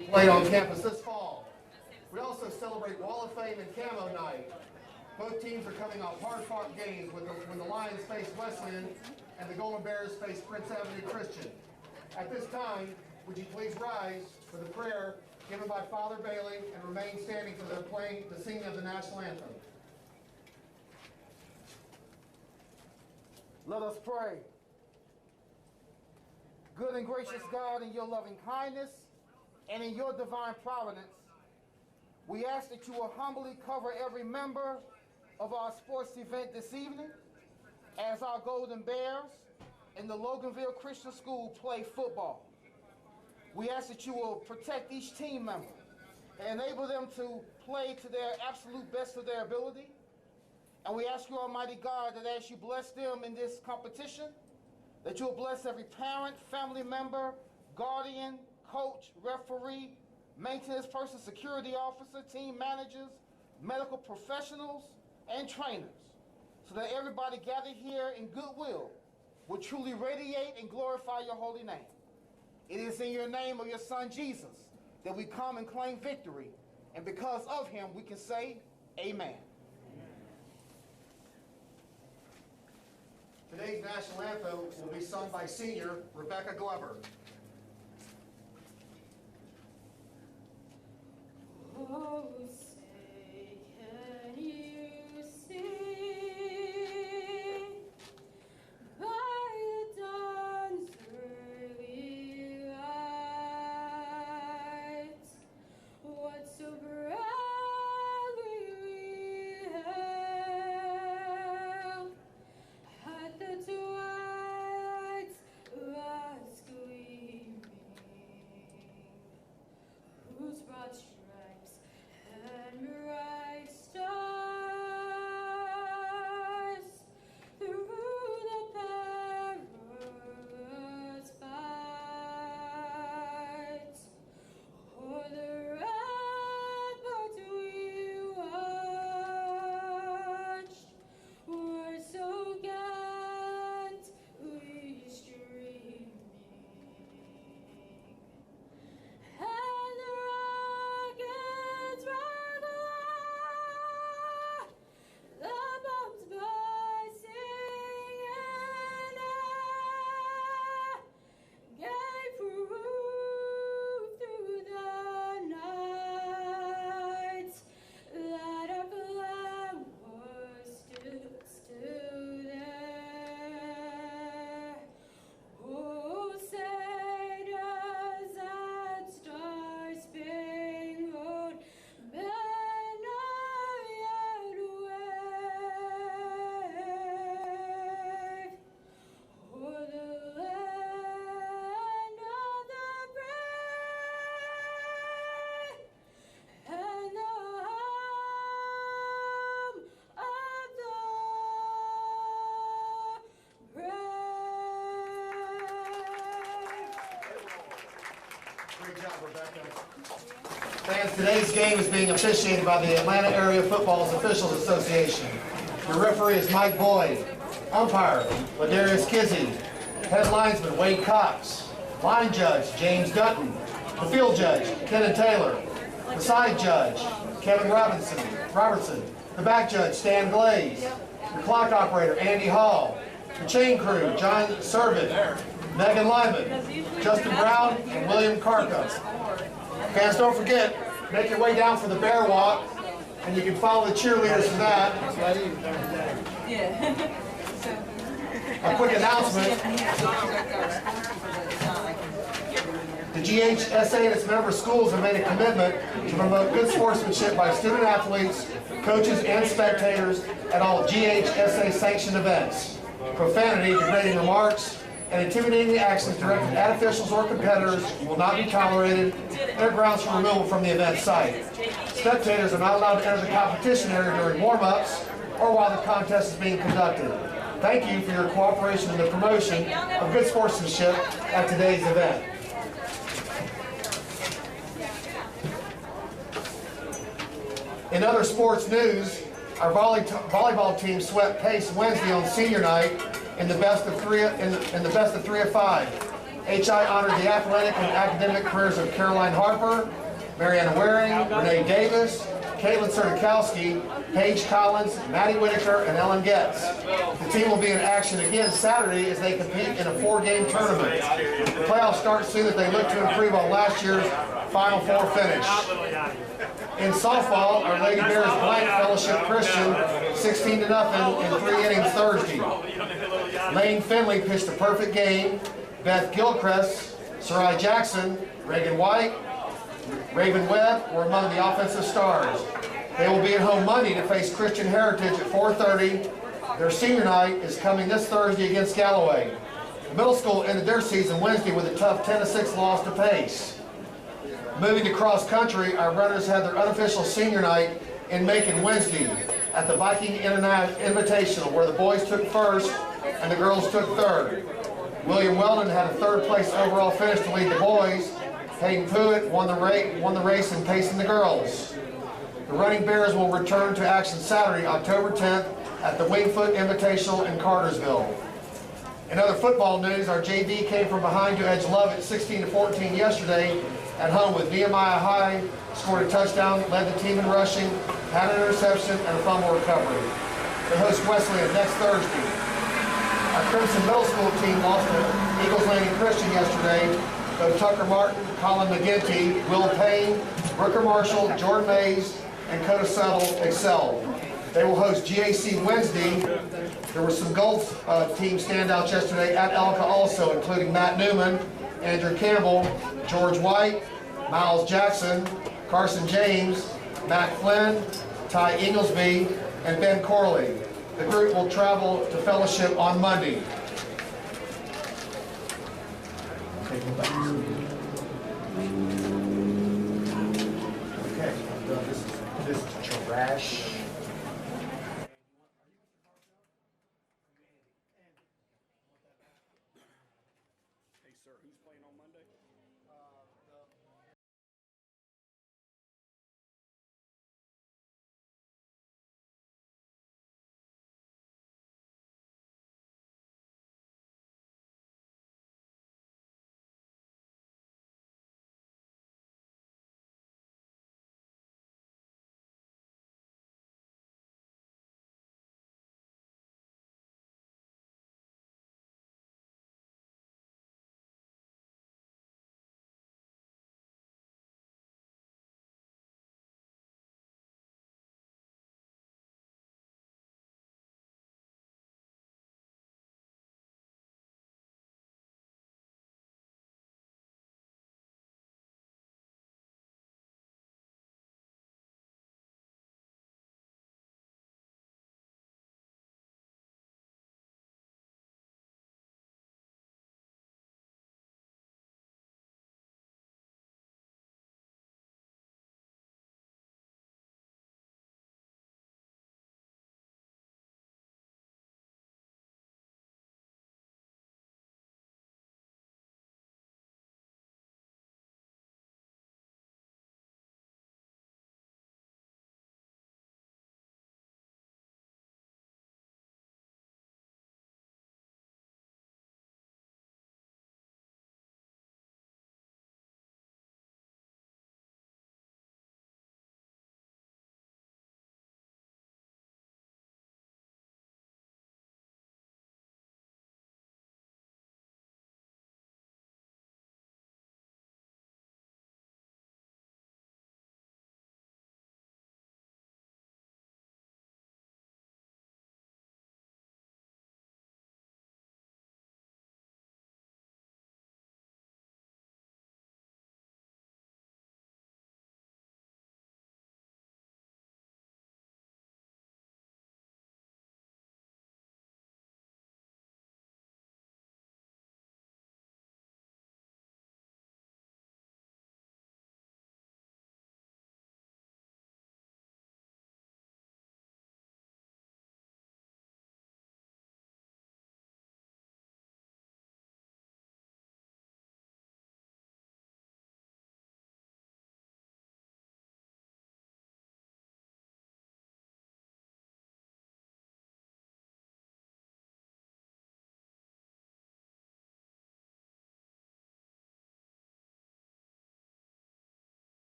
Played on campus this fall. We also celebrate Wall of Fame and Camo Night. Both teams are coming off hard-fought games when the Lions face Wesleyan and the Golden Bears face Prince Avenue Christian. At this time, would you please rise for the prayer given by Father Bailey and remain standing for the singing of the national anthem. Let us pray. Good and gracious God, in your loving kindness and in your divine providence, we ask that you will humbly cover every member of our sports event this evening as our Golden Bears and the Loganville Christian School play football. We ask that you will protect each team member and enable them to play to their absolute best of their ability. And we ask you, Almighty God, that as you bless them in this competition, that you will bless every parent, family member, guardian, coach, referee, maintenance person, security officer, team managers, medical professionals, and trainers, so that everybody gathered here in goodwill will truly radiate and glorify your holy name. It is in your name of your Son Jesus that we come and claim victory, and because of him we can say amen. Today's national anthem will be sung by senior Rebecca Glover. Oh, say, can you see by the dawn's early light what so proudly we hailed at the twilight's last gleaming, whose broad stripes and bright stars through the perilous fight, o'er the ramparts we watched, were so gallantly streaming, and the rockets rang aloud, the bombs bursting in air gave proof through the night that our flag was still there. Oh, say does that star-spangled banner yet wave o'er the land of the brave and the home of the brave. Great job, Rebecca. Fans, today's game is being officiated by the Atlanta Area Football's Officials Association. Your referee is Mike Boyd. Umpire, Ladarius Kizzy. Head linesman, Wade Cox. Line judge, James Dutton. The field judge, Kenan Taylor. The side judge, Kevin Robertson. The back judge, Stan Glaze. The clock operator, Andy Hall. The chain crew, John Servin, Megan Lyman, Justin Brown, and William Karka. Fans, don't forget, make your way down for the Bear Walk, and you can follow the cheerleaders for that. A quick announcement. The GHSA and its member schools have made a commitment to promote good sportsmanship by student athletes, coaches, and spectators at all GHSA sanctioned events. Profanity, degrading remarks, and intimidating actions directed at officials or competitors will not be tolerated. There are grounds for removal from the event site. Spectators are not allowed to enter the competition area during warm-ups or while the contest is being conducted. Thank you for your cooperation in the promotion of good sportsmanship at today's event. In other sports news, our volleyball team swept Pace Wednesday on senior night in the best of three of five. HI honored the athletic and academic careers of Caroline Harper, Mariana Waring, Renee Davis, Caitlin Sertikowski, Paige Collins, Maddie Whitaker, and Ellen Getz. The team will be in action again Saturday as they compete in a 4-game tournament. The playoffs start soon as they look to improve on last year's Final Four finish. In softball, Our Lady Bears blanked Fellowship Christian 16-0 in 3 innings Thursday. Lane Finley pitched a perfect game. Beth Gilchrist, Sarai Jackson, Reagan White, Raven Webb were among the offensive stars. They will be at home Monday to face Christian Heritage at 4:30. Their senior night is coming this Thursday against Galloway. The middle school ended their season Wednesday with a tough 10-6 loss to Pace. Moving to cross country, our runners had their unofficial senior night in Macon Wednesday at the Viking Invitational, where the boys took first and the girls took third. William Weldon had a third-place overall finish to lead the boys. Hayden Pruitt won the race in pacing the girls. The Running Bears will return to action Saturday, October 10th at the Wingfoot Invitational in Cartersville. In other football news, our JV came from behind to edge Lovett 16-14 yesterday at home with Nehemiah High, scored a touchdown, led the team in rushing, had an interception, and a fumble recovery. They host Wesleyan next Thursday. Our Crimson Middle School team lost to Eagles Landing Christian yesterday, though Tucker Martin, Colin McGinty, Will Payne, Brooker Marshall, Jordan Mays, and Coda Settle excelled. They will host GAC Wednesday. There were some golf team standouts yesterday at Elka also, including Matt Newman, Andrew Campbell, George White, Miles Jackson, Carson James, Matt Flynn, Ty Inglesby, and Ben Corley. The group will travel to Fellowship on Monday. Okay, this is trash.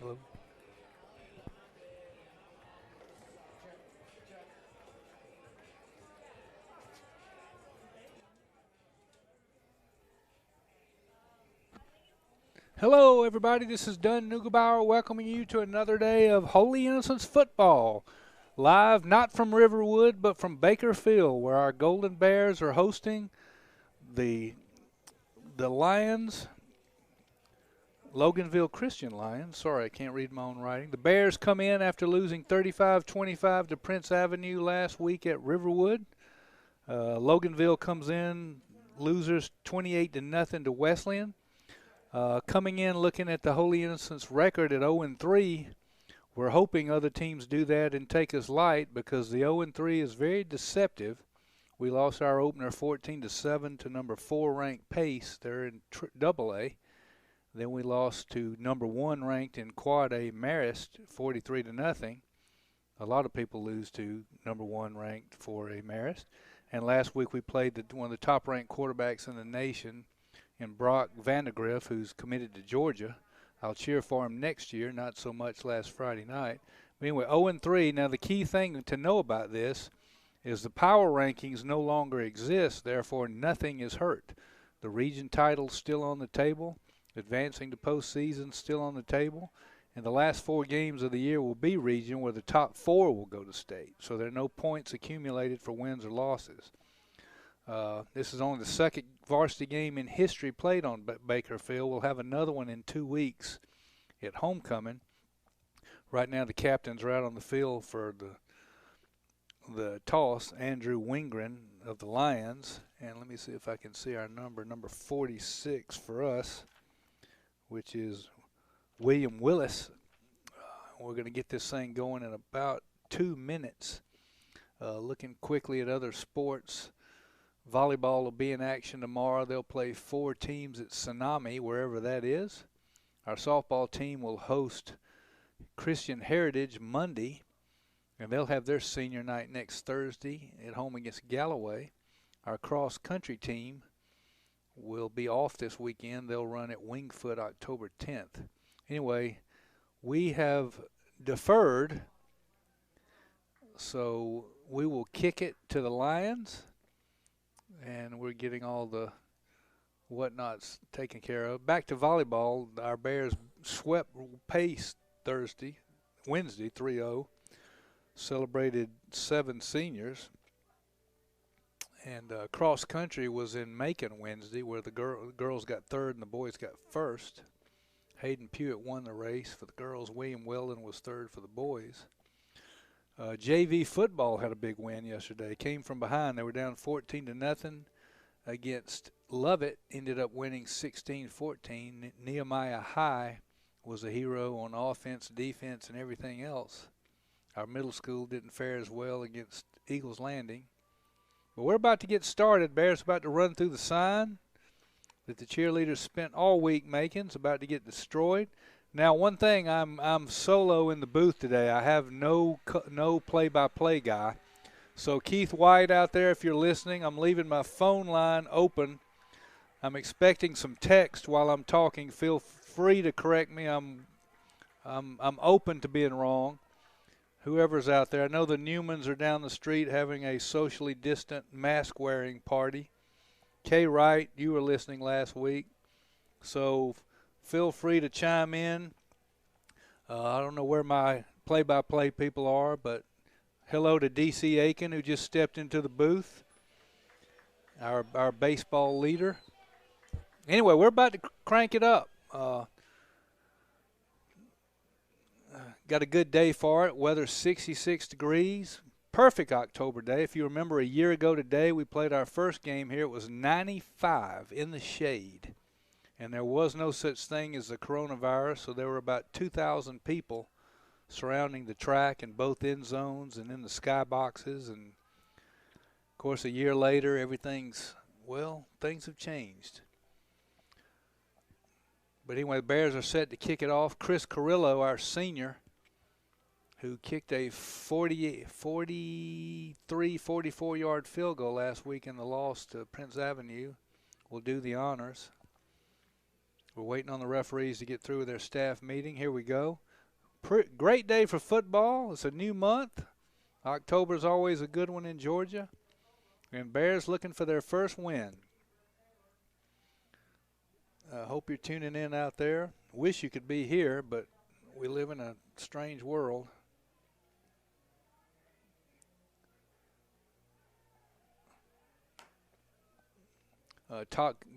Hello. Hello, everybody. This is Dunn Neugebauer welcoming you to another day of Holy Innocents football. Live not from Riverwood, but from Baker Field, where our Golden Bears are hosting the Lions, Loganville Christian Lions. Sorry, I can't read my own writing. The Bears come in after losing 35-25 to Prince Avenue last week at Riverwood. Loganville comes in, losers 28-0 to Wesleyan. Coming in looking at the Holy Innocents record at 0-3, we're hoping other teams do that and take us light because the 0-3 is very deceptive. We lost our opener 14-7 to number 4 ranked Pace. They're in AA. Then we lost to number 1 ranked in Quad A Marist 43-0. A lot of people lose to number 1 ranked 4A Marist. And last week we played one of the top ranked quarterbacks in the nation, and Brock Vandegrift, who's committed to Georgia. I'll cheer for him next year, not so much last Friday night. But anyway, 0-3. Now, the key thing to know about this is the power rankings no longer exist, therefore nothing is hurt. The region title's still on the table. Advancing to postseason still on the table. And the last 4 games of the year will be region where the top 4 will go to state. So there are no points accumulated for wins or losses. This is only the second varsity game in history played on Baker Field. We'll have another one in 2 weeks at homecoming. Right now the captains are out on the field for the toss. Andrew Wingren of the Lions. And let me see if I can see our number 46 for us, which is William Willis. We're going to get this thing going in about 2 minutes. Looking quickly at other sports. Volleyball will be in action tomorrow. They'll play 4 teams at Tsunami, wherever that is. Our softball team will host Christian Heritage Monday, and they'll have their senior night next Thursday at home against Galloway. Our cross-country team will be off this weekend. They'll run at Wingfoot October 10th. Anyway, we have deferred, so we will kick it to the Lions. And we're getting all the whatnots taken care of. Back to volleyball, our Bears swept Pace Wednesday, 3-0. Celebrated 7 seniors. And cross country was in Macon Wednesday, where the girls got 3rd and the boys got 1st. Hayden Pewitt won the race for the girls. William Weldon was 3rd for the boys. JV football had a big win yesterday. Came from behind. They were down 14-0 against Lovett. Ended up winning 16-14. Nehemiah High was a hero on offense, defense, and everything else. Our middle school didn't fare as well against Eagles Landing. But we're about to get started. Bears about to run through the sign that the cheerleaders spent all week making. It's about to get destroyed. Now, one thing, I'm solo in the booth today. I have no play-by-play guy. So Keith White out there, if you're listening, I'm leaving my phone line open. I'm expecting some text while I'm talking. Feel free to correct me. I'm open to being wrong. Whoever's out there, I know the Newmans are down the street having a socially distant mask-wearing party. Kay Wright, you were listening last week, so feel free to chime in. I don't know where my play-by-play people are, but hello to D.C. Aiken, who just stepped into the booth, our baseball leader. Anyway, we're about to crank it up. Got a good day for it. Weather's 66 degrees. Perfect October day. If you remember, a year ago today, we played our first game here. It was 95 in the shade. And there was no such thing as the coronavirus, so there were about 2,000 people surrounding the track in both end zones and in the sky boxes. And, of course, a year later, things have changed. But anyway, the Bears are set to kick it off. Chris Carrillo, our senior, who kicked a 44-yard field goal last week in the loss to Prince Avenue, will do the honors. We're waiting on the referees to get through with their staff meeting. Here we go. Great day for football. It's a new month. October is always a good one in Georgia. And Bears looking for their first win. I hope you're tuning in out there. Wish you could be here, but we live in a strange world.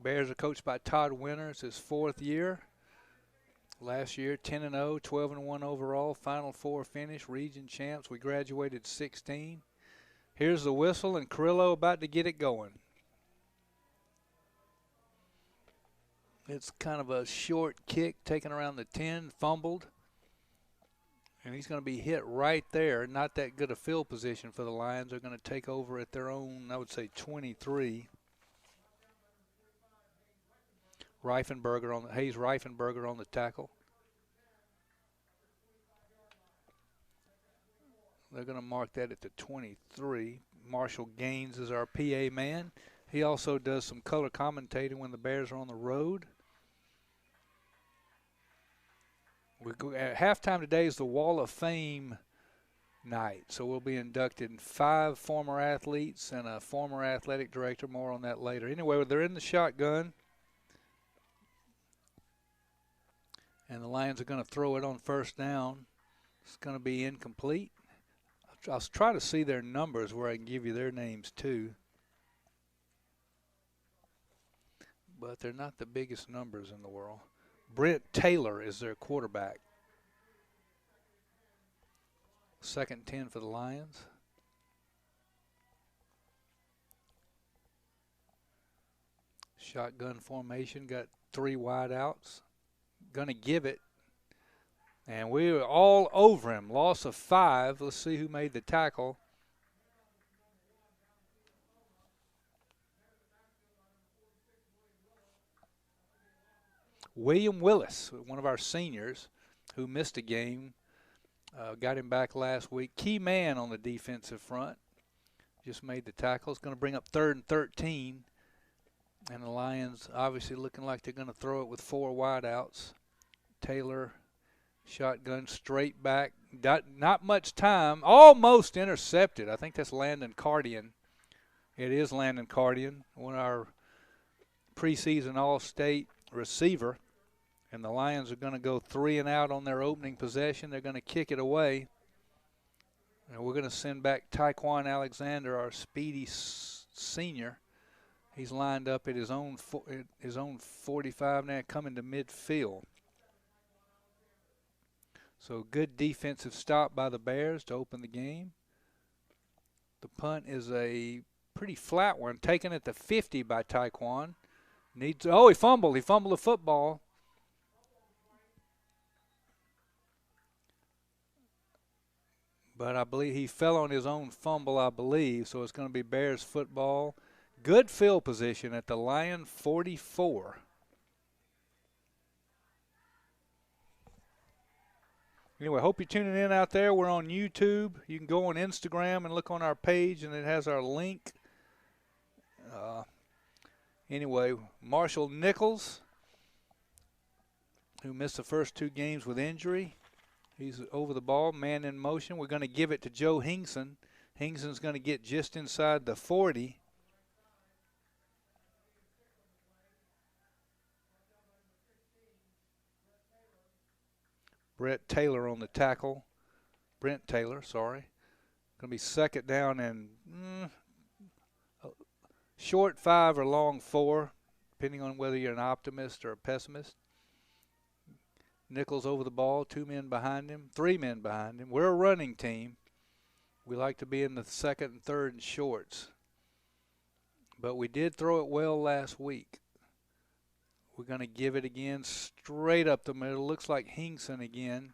Bears are coached by Todd Winter. It's his 4th year. Last year, 10-0, 12-1 overall, Final Four finish, region champs. We graduated 16. Here's the whistle, and Carrillo about to get it going. It's kind of a short kick taken around the 10, fumbled. And he's going to be hit right there. Not that good a field position for the Lions. They're going to take over at their own, I would say, 23. Hayes Reifenberger on the tackle. They're going to mark that at the 23. Marshall Gaines is our PA man. He also does some color commentating when the Bears are on the road. At halftime today is the Wall of Fame night, so we'll be inducting 5 former athletes and a former athletic director. More on that later. Anyway, they're in the shotgun. And the Lions are going to throw it on first down. It's going to be incomplete. I'll try to see their numbers where I can give you their names too. But they're not the biggest numbers in the world. Brent Taylor is their quarterback. 2nd and 10 for the Lions. Shotgun formation, got 3 wide outs. Going to give it, and we were all over him. Loss of 5. Let's see who made the tackle. William Willis, one of our seniors who missed a game, got him back last week. Key man on the defensive front, just made the tackle. It's going to bring up 3rd and 13. And the Lions obviously looking like they're going to throw it with 4 wideouts. Taylor, shotgun, straight back. Not much time. Almost intercepted. I think that's Landon Cardian. It is Landon Cardian, one of our preseason All-State receiver. And the Lions are going to go 3 and out on their opening possession. They're going to kick it away. And we're going to send back Tyquan Alexander, our speedy senior. He's lined up at his own 45 now, coming to midfield. So good defensive stop by the Bears to open the game. The punt is a pretty flat one, taken at the 50 by Tyquan. He fumbled. He fumbled the football. But I believe he fell on his own fumble, I believe. So it's going to be Bears football. Good field position at the Lion 44. Anyway, hope you're tuning in out there. We're on YouTube. You can go on Instagram and look on our page, and it has our link. Anyway, Marshall Nichols, who missed the first 2 games with injury. He's over the ball, man in motion. We're going to give it to Joe Hingson. Hingson's going to get just inside the 40. Brent Taylor on the tackle. Going to be 2nd down and short 5 or long 4, depending on whether you're an optimist or a pessimist. Nichols over the ball, 2 men behind him, 3 men behind him. We're a running team. We like to be in the 2nd and 3rd and shorts. But we did throw it well last week. We're going to give it again straight up the middle. Looks like Hingson again.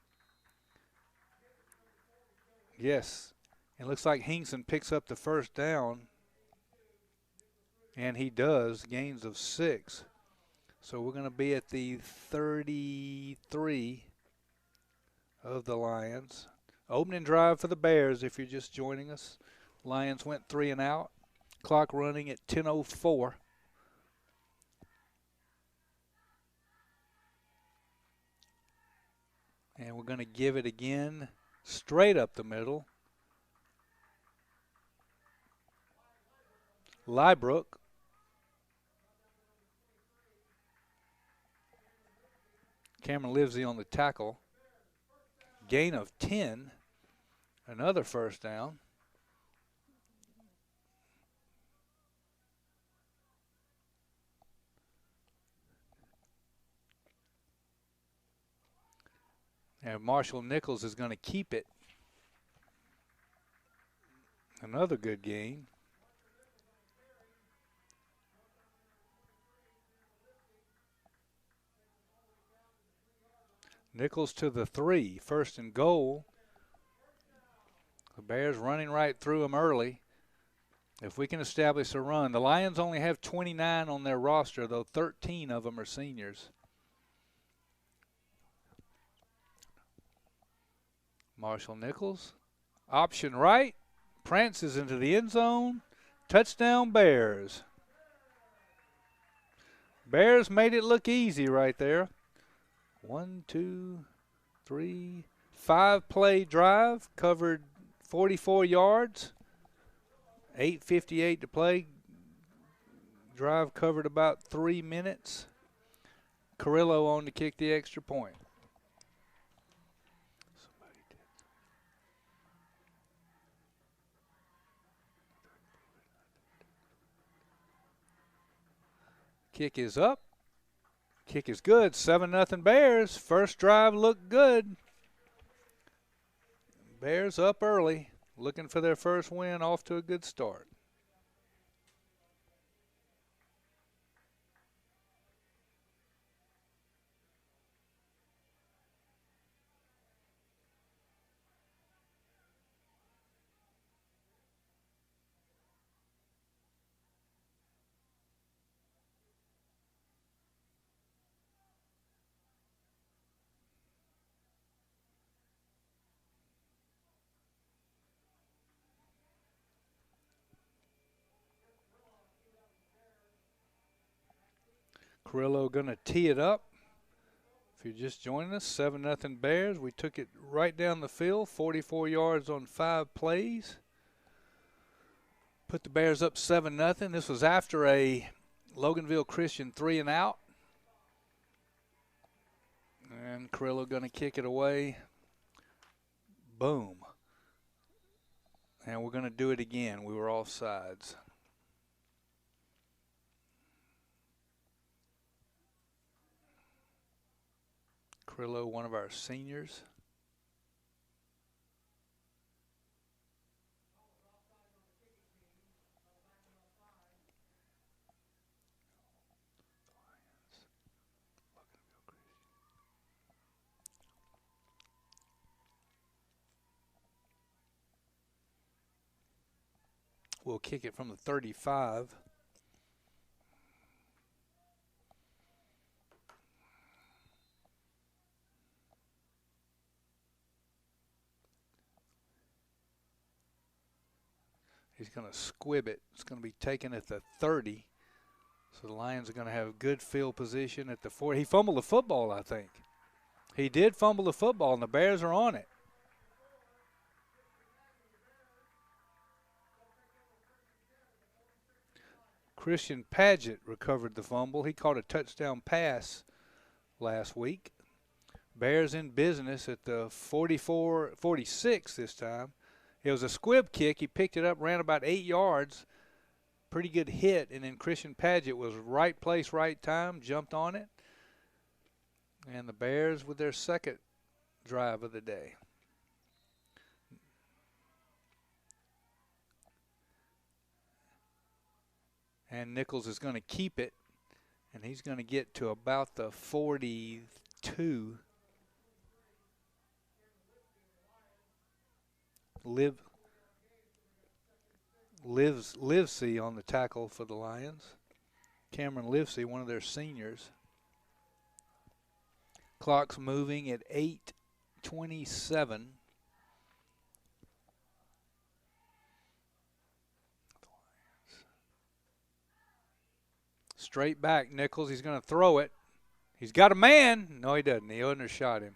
Yes. It looks like Hingson picks up the first down. And he does, gains of 6. So we're going to be at the 33 of the Lions. Opening drive for the Bears if you're just joining us. Lions went 3 and out. Clock running at 10:04. And we're going to give it again straight up the middle. Lybrook. Cameron Livesey on the tackle. Gain of 10. Another first down. And Marshall Nichols is going to keep it. Another good gain. Nichols to the 3, 1st and goal. The Bears running right through them early. If we can establish a run. The Lions only have 29 on their roster, though 13 of them are seniors. Marshall Nichols. Option right. Prances into the end zone. Touchdown Bears. Bears made it look easy right there. 1, 2, 3, 5 play drive. Covered 44 yards. 8:58 to play. Drive covered about 3 minutes. Carrillo on to kick the extra point. Kick is up. Kick is good. 7-0 Bears. First drive looked good. Bears up early, looking for their first win, off to a good start. Carrillo going to tee it up. If you're just joining us, 7-0 Bears. We took it right down the field, 44 yards on 5 plays. Put the Bears up 7-0. This was after a Loganville Christian 3 and out. And Carrillo going to kick it away. Boom. And we're going to do it again. We were offsides. Carrillo, one of our seniors. We'll kick it from the 35. He's going to squib it. It's going to be taken at the 30. So the Lions are going to have good field position at the 40. He fumbled the football, I think. He did fumble the football, and the Bears are on it. Christian Paget recovered the fumble. He caught a touchdown pass last week. Bears in business at the 46 this time. It was a squib kick. He picked it up, ran about 8 yards. Pretty good hit. And then Christian Paget was right place, right time, jumped on it. And the Bears with their second drive of the day. And Nichols is going to keep it. And he's going to get to about the 42. Livesey on the tackle for the Lions. Cameron Livesey, one of their seniors. Clock's moving at 8:27. Straight back, Nichols. He's going to throw it. He's got a man. No, he doesn't. He undershot him.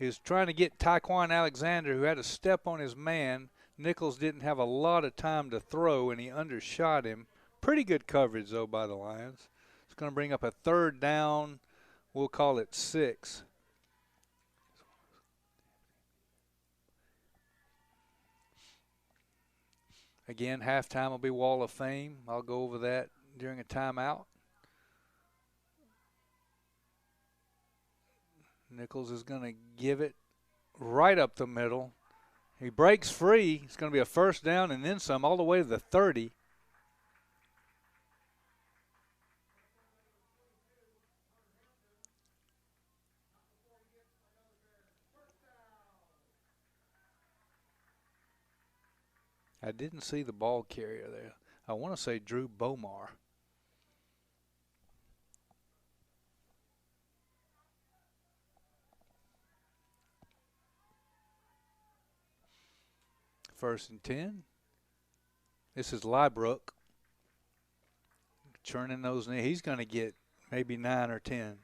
He was trying to get Tyquan Alexander, who had a step on his man. Nichols didn't have a lot of time to throw, and he undershot him. Pretty good coverage, though, by the Lions. It's going to bring up a 3rd down. We'll call it 6. Again, halftime will be Wall of Fame. I'll go over that during a timeout. Nichols is going to give it right up the middle. He breaks free. It's going to be a 1st down and then some, all the way to the 30. I didn't see the ball carrier there. I want to say Drew Bomar. First and 10. This is Lybrook. Churning those knees. He's going to get maybe 9 or 10.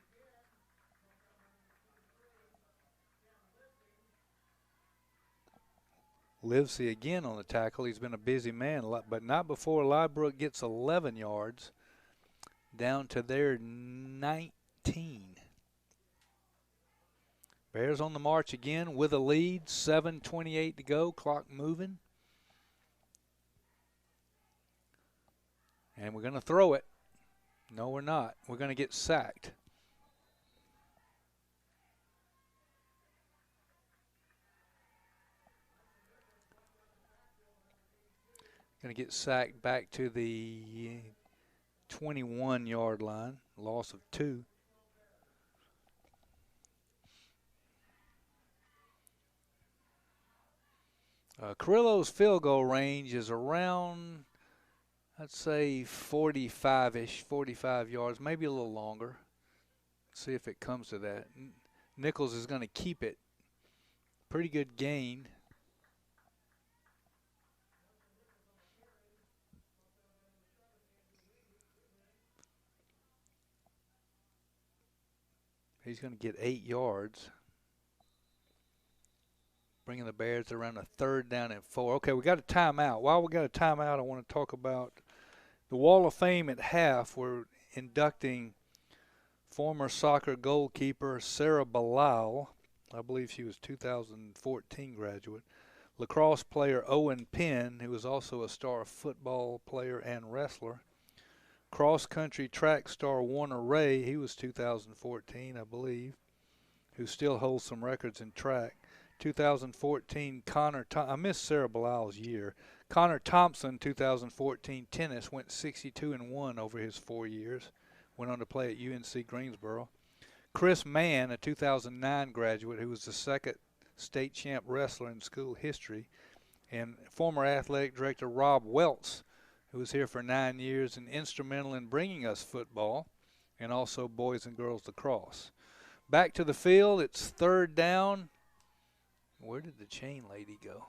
Livesey again on the tackle. He's been a busy man, but not before Lybrook gets 11 yards down to their 19. Bears on the march again with a lead. 7:28 to go. Clock moving. And we're going to throw it. No, we're not. We're going to get sacked. Going to get sacked back to the 21-yard line. Loss of 2. Carrillo's field goal range is around, I'd say 45-ish, 45 yards, maybe a little longer. See if it comes to that. Nichols is going to keep it. Pretty good gain. He's going to get 8 yards. Bringing the Bears around a 3rd down and 4. Okay, we got a timeout. While we got a timeout, I want to talk about the Wall of Fame at half. We're inducting former soccer goalkeeper Sarah Bilal. I believe she was 2014 graduate. Lacrosse player Owen Penn, who was also a star football player and wrestler. Cross-country track star Warner Ray, he was 2014, I believe, who still holds some records in track. 2014, I missed Sarah Bilal's year. Connor Thompson, 2014 tennis, went 62-1 over his 4 years. Went on to play at UNC Greensboro. Chris Mann, a 2009 graduate who was the 2nd state champ wrestler in school history. And former athletic director Rob Welts, who was here for 9 years and instrumental in bringing us football and also boys and girls lacrosse. Back to the field, it's 3rd down. Where did the chain lady go?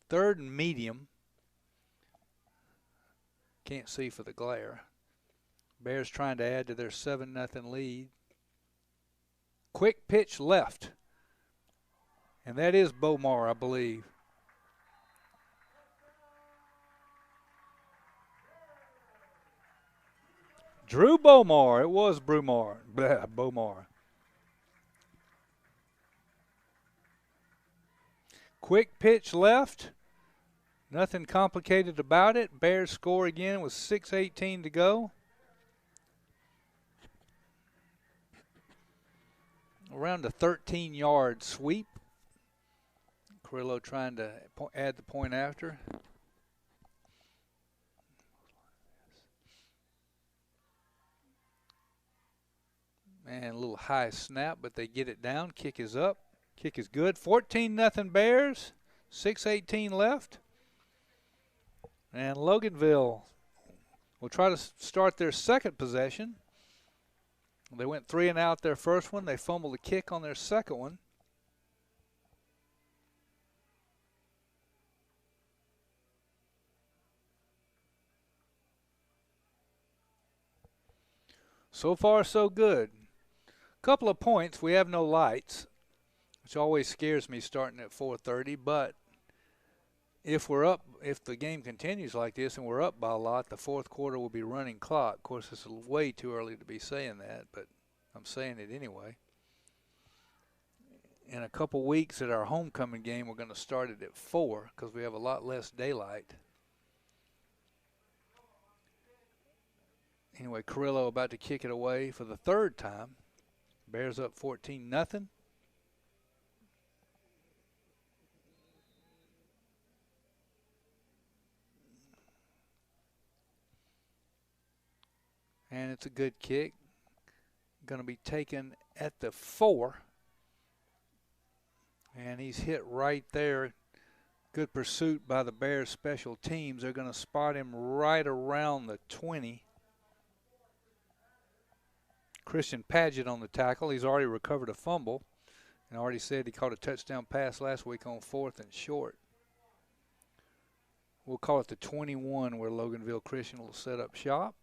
3rd and medium. Can't see for the glare. Bears trying to add to their 7-0 lead. Quick pitch left. And that is Bomar, I believe. Drew Bomar. It was Bomar. Quick pitch left. Nothing complicated about it. Bears score again with 6:18 to go. Around a 13-yard sweep. Carrillo trying to add the point after. And a little high snap, but they get it down. Kick is up. Kick is good. 14-0 Bears. 6:18 left. And Loganville will try to start their second possession. They went 3 and out their first one. They fumbled a kick on their second one. So far, so good. Couple of points. We have no lights, which always scares me starting at 4:30. But if the game continues like this and we're up by a lot, the fourth quarter will be running clock. Of course, it's way too early to be saying that, but I'm saying it anyway. In a couple weeks at our homecoming game, we're going to start it at 4 because we have a lot less daylight. Anyway, Carrillo about to kick it away for the third time. Bears up 14-0. And it's a good kick. Going to be taken at the 4. And he's hit right there. Good pursuit by the Bears special teams. They're going to spot him right around the 20. Christian Paget on the tackle. He's already recovered a fumble and already said he caught a touchdown pass last week on 4th and short. We'll call it the 21 where Loganville Christian will set up shop.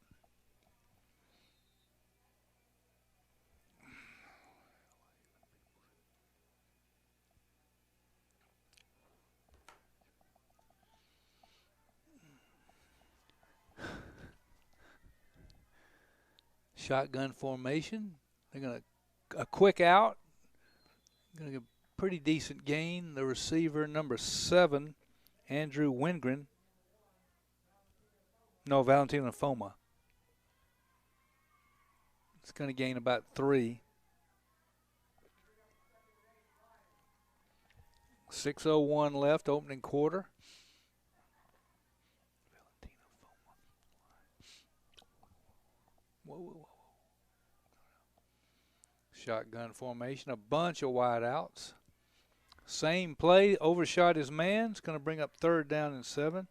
Shotgun formation. They're going to a quick out. Going to get a pretty decent gain. The receiver, number 7, Andrew Wingren. No, Valentino Foma. It's going to gain about 3. 6:01 left, opening quarter. Whoa. Shotgun formation, a bunch of wideouts. Same play, overshot his man. It's going to bring up 3rd down and 7.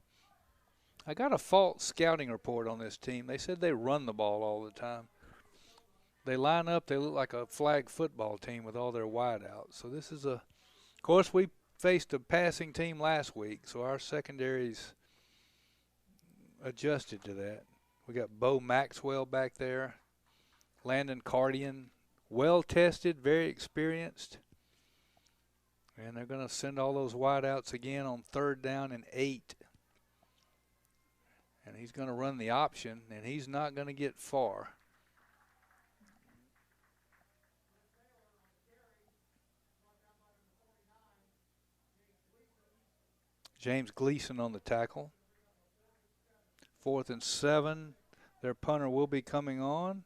I got a false scouting report on this team. They said they run the ball all the time. They line up, they look like a flag football team with all their wideouts. So this is of course, we faced a passing team last week, so our secondary's adjusted to that. We got Bo Maxwell back there, Landon Cardian, well-tested, very experienced. And they're going to send all those wideouts again on 3rd down and 8. And he's going to run the option, and he's not going to get far. James Gleason on the tackle. 4th and 7. Their punter will be coming on.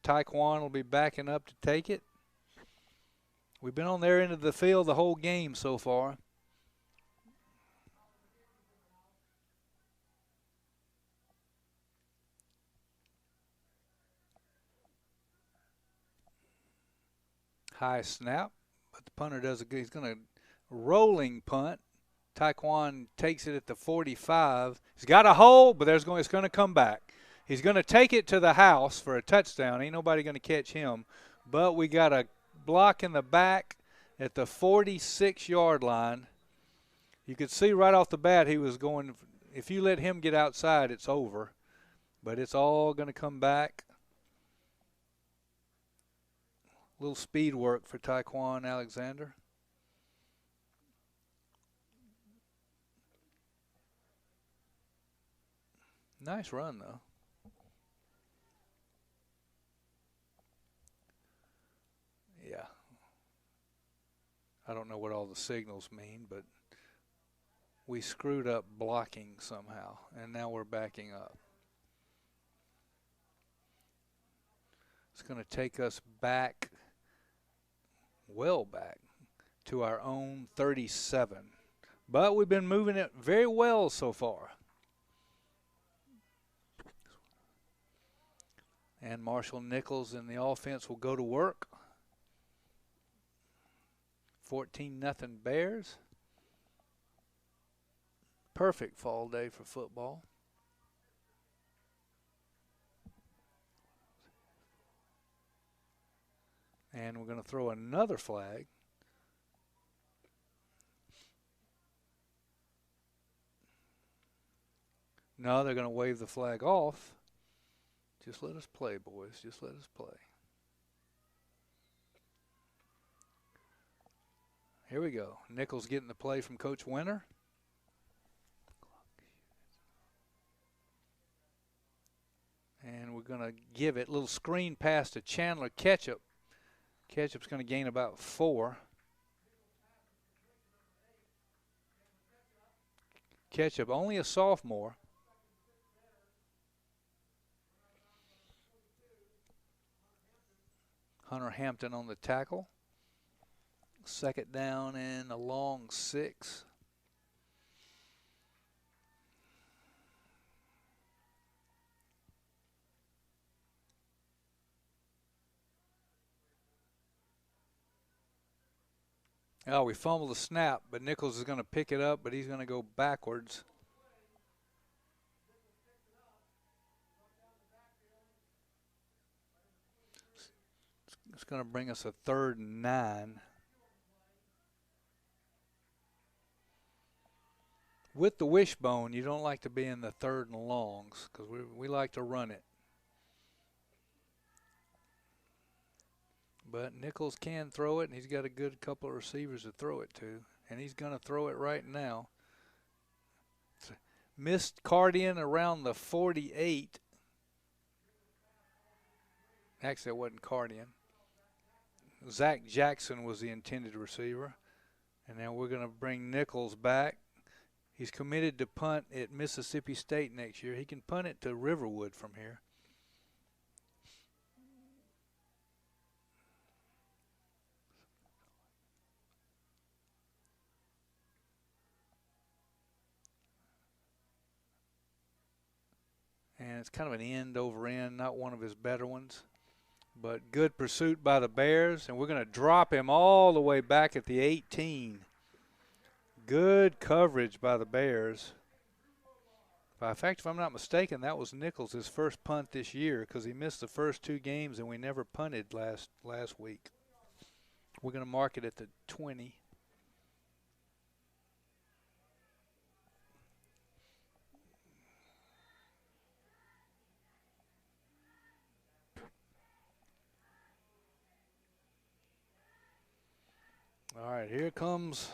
Taekwon will be backing up to take it. We've been on their end of the field the whole game so far. High snap, but the punter does a good. He's going to rolling punt. Taekwon takes it at the 45. He's got a hole, but it's going to come back. He's going to take it to the house for a touchdown. Ain't nobody going to catch him. But we got a block in the back at the 46-yard line. You could see right off the bat he was going. If you let him get outside, it's over. But it's all going to come back. A little speed work for Taekwon Alexander. Nice run, though. Yeah. I don't know what all the signals mean, but we screwed up blocking somehow, and now we're backing up. It's going to take us back, well back, to our own 37. But we've been moving it very well so far. And Marshall Nichols in the offense will go to work. 14-0 Bears. Perfect fall day for football. And we're going to throw another flag. No, they're going to wave the flag off. Just let us play, boys. Just let us play. Here we go. Nichols getting the play from Coach Winter. And we're going to give it a little screen pass to Chandler Ketchup. Ketchup's going to gain about 4. Ketchup, only a sophomore. Hunter Hampton on the tackle. Second down and a long 6. Oh, we fumbled the snap, but Nichols is going to pick it up, but he's going to go backwards. It's going to bring us a 3rd and 9. With the wishbone, you don't like to be in the 3rd and longs because we like to run it. But Nichols can throw it, and he's got a good couple of receivers to throw it to. And he's going to throw it right now. Missed Cardian around the 48. Actually, it wasn't Cardian. Zach Jackson was the intended receiver. And now we're going to bring Nichols back. He's committed to punt at Mississippi State next year. He can punt it to Riverwood from here. And it's kind of an end over end, not one of his better ones. But good pursuit by the Bears, and we're going to drop him all the way back at the 18. Good coverage by the Bears. In fact, if I'm not mistaken, that was Nichols' his first punt this year because he missed the first 2 games and we never punted last week. We're going to mark it at the 20. All right, here comes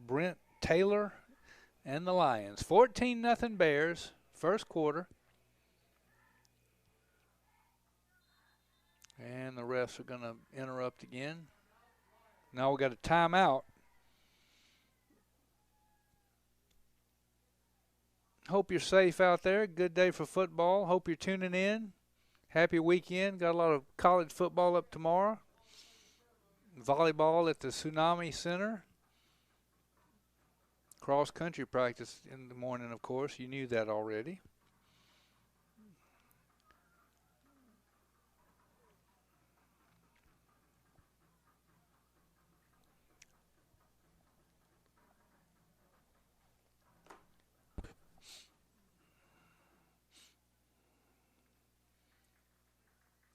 Brent Taylor and the Lions. 14-0 Bears, first quarter. And the refs are going to interrupt again. Now we got a timeout. Hope you're safe out there. Good day for football. Hope you're tuning in. Happy weekend. Got a lot of college football up tomorrow. Volleyball at the Tsunami Center. Cross-country practice in the morning, of course. You knew that already.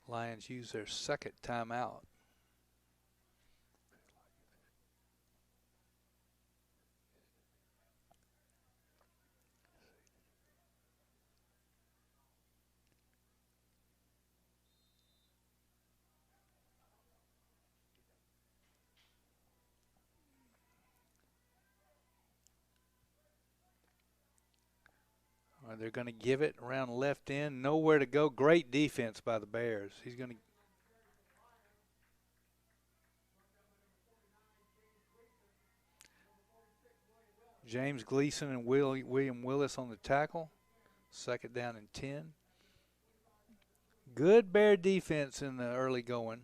Lions use their second timeout. They're going to give it around left end. Nowhere to go. Great defense by the Bears. He's going to. James Gleason and William Willis on the tackle. Second down and 10. Good Bear defense in the early going.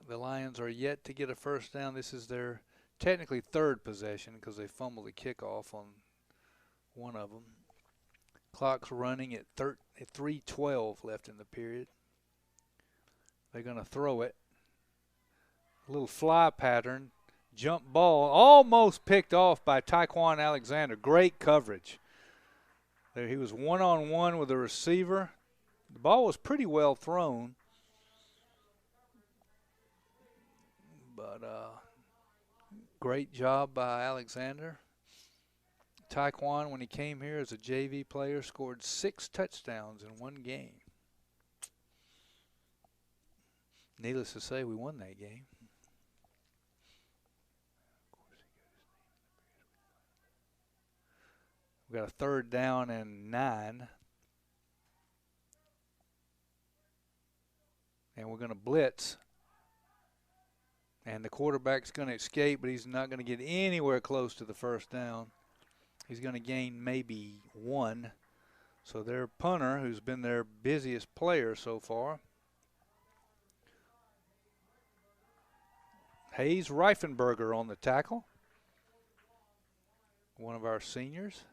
The Lions are yet to get a first down. This is their technically 3rd possession because they fumbled the kickoff on one of them. Clock's running at 3:12 left in the period. They're going to throw it. A little fly pattern. Jump ball. Almost picked off by Tyquan Alexander. Great coverage. There he was one-on-one with the receiver. The ball was pretty well thrown. But great job by Alexander. Tyquan, when he came here as a JV player, scored 6 touchdowns in one game. Needless to say, we won that game. We've got a 3rd down and 9. And we're going to blitz. And the quarterback's going to escape, but he's not going to get anywhere close to the 1st down. He's going to gain maybe 1. So their punter, who's been their busiest player so far, Hayes Reifenberger on the tackle, one of our seniors.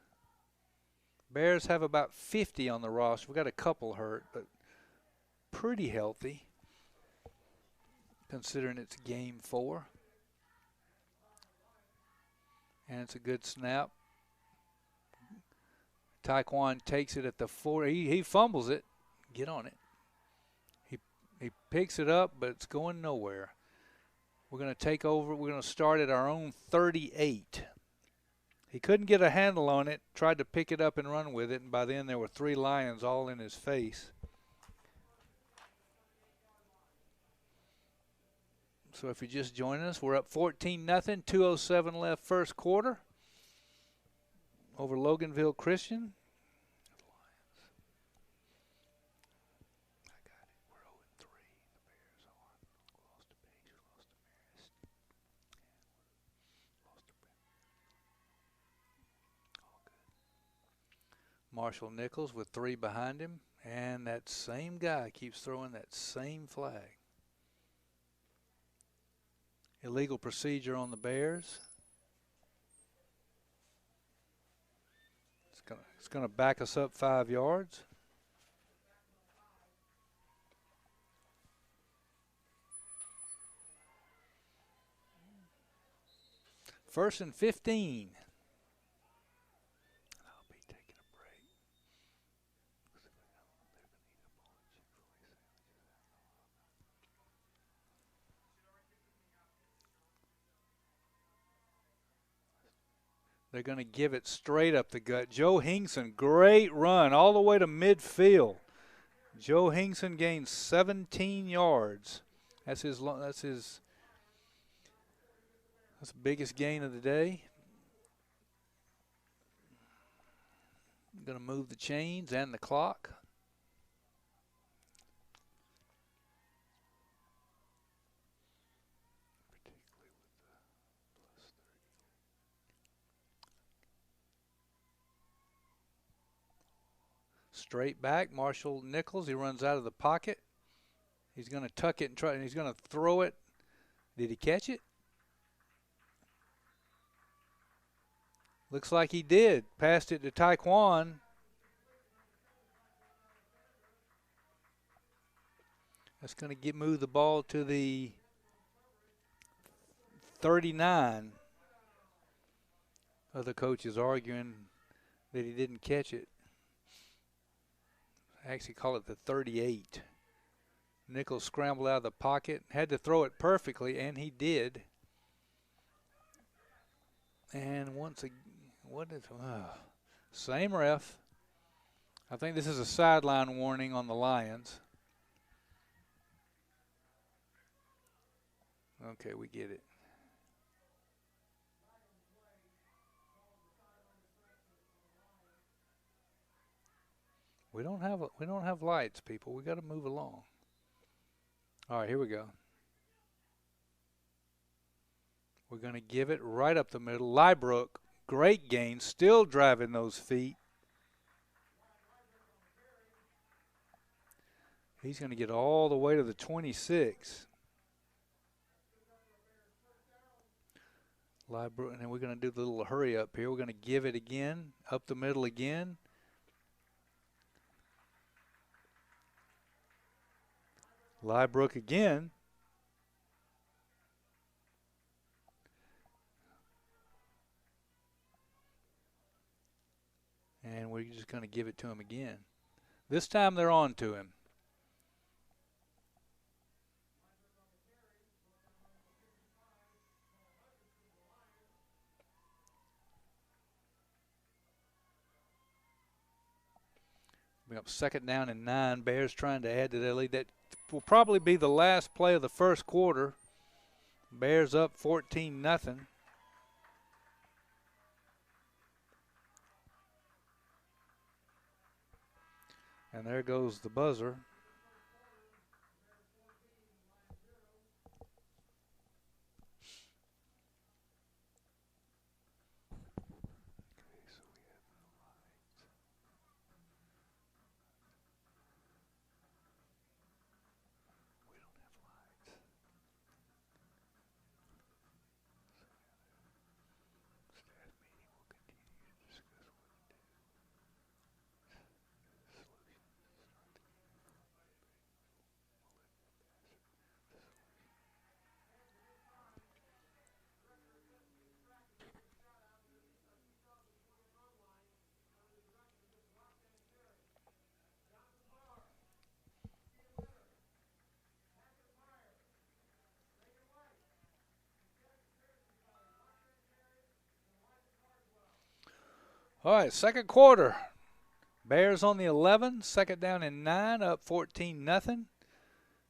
Bears have about 50 on the roster. We've got a couple hurt, but pretty healthy considering it's game 4. And it's a good snap. Taekwon takes it at the 4. He fumbles it. Get on it. He picks it up, but it's going nowhere. We're going to take over. We're going to start at our own 38. He couldn't get a handle on it, tried to pick it up and run with it, and by then there were 3 Lions all in his face. So if you're just joining us, we're up 14-0, 2:07 left first quarter over Loganville Christian. I got it. We're 0-3. The Bears are. Lost to Page, lost to Marist. Lost to Brent. All good. Marshall Nichols with 3 behind him, and that same guy keeps throwing that same flag. Illegal procedure on the Bears. It's going to back us up 5 yards. First and 15. I'll be taking a break. They're going to give it straight up the gut. Joe Hingson, great run all the way to midfield. Joe Hingson gains 17 yards. That's the biggest gain of the day. Going to move the chains and the clock. Straight back, Marshall Nichols. He runs out of the pocket. He's going to tuck it and try, and he's going to throw it. Did he catch it? Looks like he did. Passed it to Taekwon. That's going to move the ball to the 39. Other coaches arguing that he didn't catch it. I actually call it the 38. Nichols scrambled out of the pocket, had to throw it perfectly, and he did. And once again, same ref. I think this is a sideline warning on the Lions. Okay, we get it. We don't have lights, people. We got to move along. All right, here we go. We're going to give it right up the middle. Liebrook, great gain, still driving those feet. He's going to get all the way to the 26. Liebrook, and then we're going to do the little hurry up here. We're going to give it again, up the middle again. Liebrook again. And we're just going to give it to him again. This time they're on to him. Bring up 2nd down and 9. Bears trying to add to their lead. That will probably be the last play of the first quarter. Bears up 14-0. And there goes the buzzer. All right, second quarter. Bears on the 11, second down and 9, up 14-0.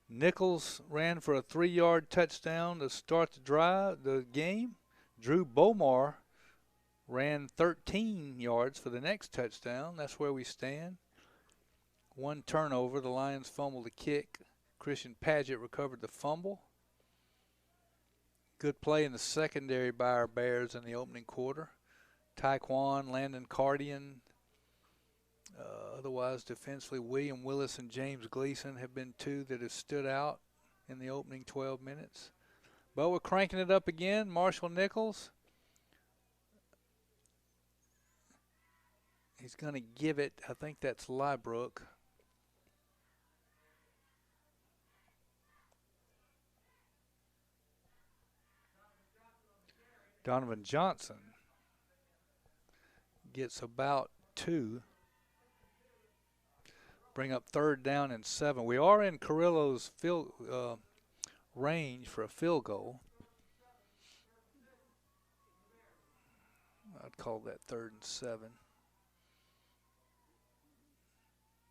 Nichols ran for a 3-yard touchdown to start the game. Drew Bomar ran 13 yards for the next touchdown. That's where we stand. One turnover. The Lions fumbled the kick. Christian Padgett recovered the fumble. Good play in the secondary by our Bears in the opening quarter. Taekwon, Landon Cardian. Otherwise, defensively, William Willis and James Gleason have been two that have stood out in the opening 12 minutes. But we're cranking it up again. Marshall Nichols. He's going to give it, I think that's Lybrook. Donovan Johnson gets about 2. Bring up third down and 7. We are in Carrillo's range for a field goal. I'd call that 3rd and 7.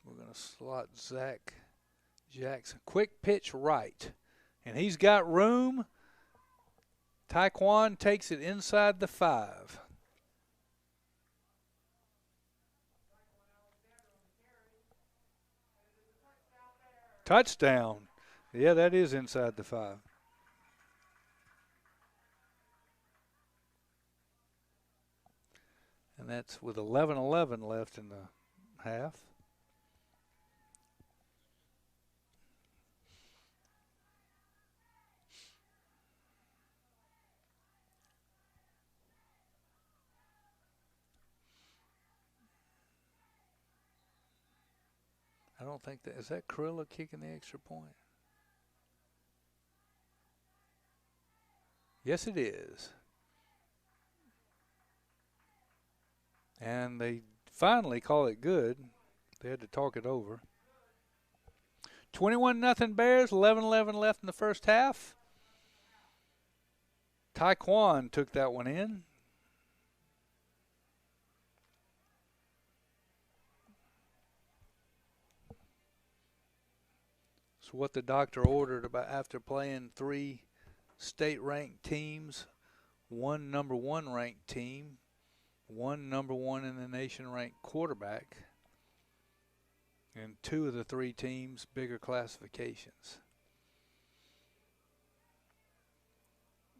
We're going to slot Zach Jackson. Quick pitch right. And he's got room. Taekwon takes it inside the 5. Touchdown. Yeah, that is inside the 5. And that's with 11:11 left in the half. I don't think that, is that Carrillo kicking the extra point? Yes, it is. And they finally call it good. They had to talk it over. 21-0 Bears, 11:11 left in the first half. Taekwon took that one in. So what the doctor ordered about after playing 3 state-ranked teams, 1 number 1 ranked team, 1 number 1 in the nation ranked quarterback, and 2 of the 3 teams bigger classifications.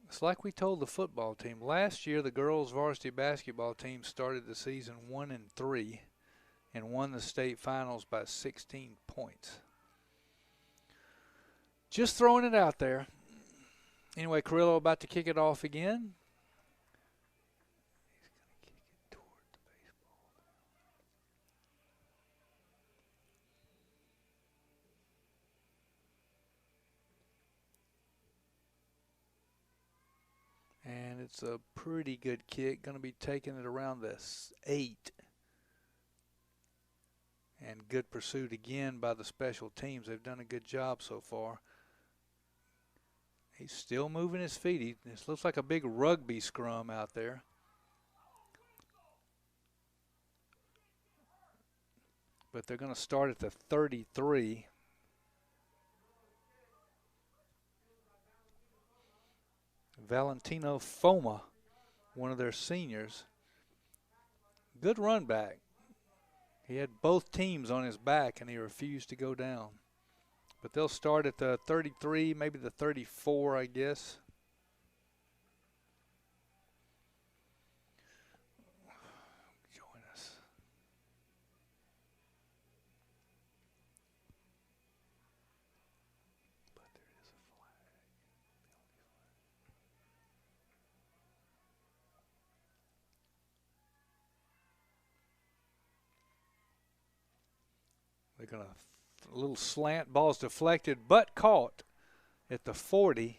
It's like we told the football team. Last year, the girls varsity basketball team started the season 1-3 and won the state finals by 16 points. Just throwing it out there. Anyway, Carrillo about to kick it off again. He's going to kick it toward the baseball. And it's a pretty good kick. Going to be taking it around the 8. And good pursuit again by the special teams. They've done a good job so far. He's still moving his feet. This looks like a big rugby scrum out there. But they're going to start at the 33. Valentino Foma, one of their seniors. Good run back. He had both teams on his back, and he refused to go down. But they'll start at the 33, maybe the 34, I guess. Join us. But there is a flag. They're going to, a little slant, ball's deflected, but caught at the 40.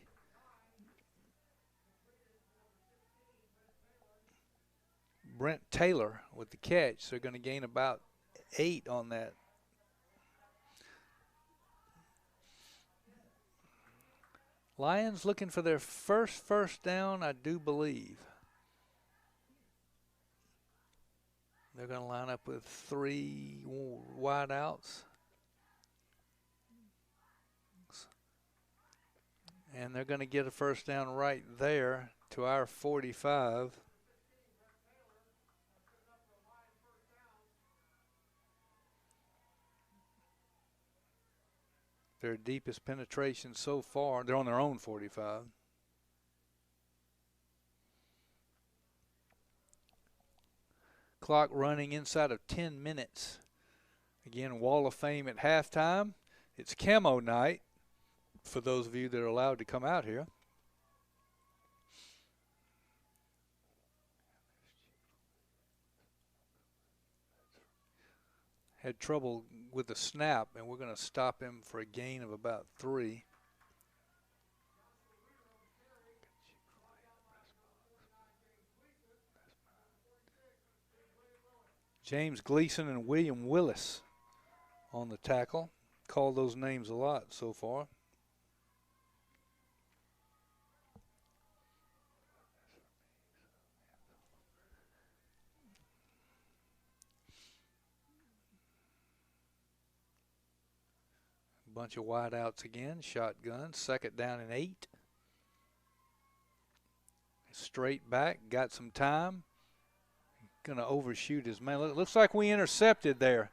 Brent Taylor with the catch. They're going to gain about 8 on that. Lions looking for their first down, I do believe. They're going to line up with 3 wide outs. And they're going to get a first down right there to our 45. Their deepest penetration so far. They're on their own 45. Clock running inside of 10 minutes. Again, Wall of Fame at halftime. It's camo night for those of you that are allowed to come out here. Had trouble with the snap, and we're going to stop him for a gain of about 3. James Gleason and William Willis on the tackle. Called those names a lot so far. Bunch of wide outs again, shotgun, 2nd down and 8. Straight back, got some time. Gonna overshoot his man. Looks like we intercepted there.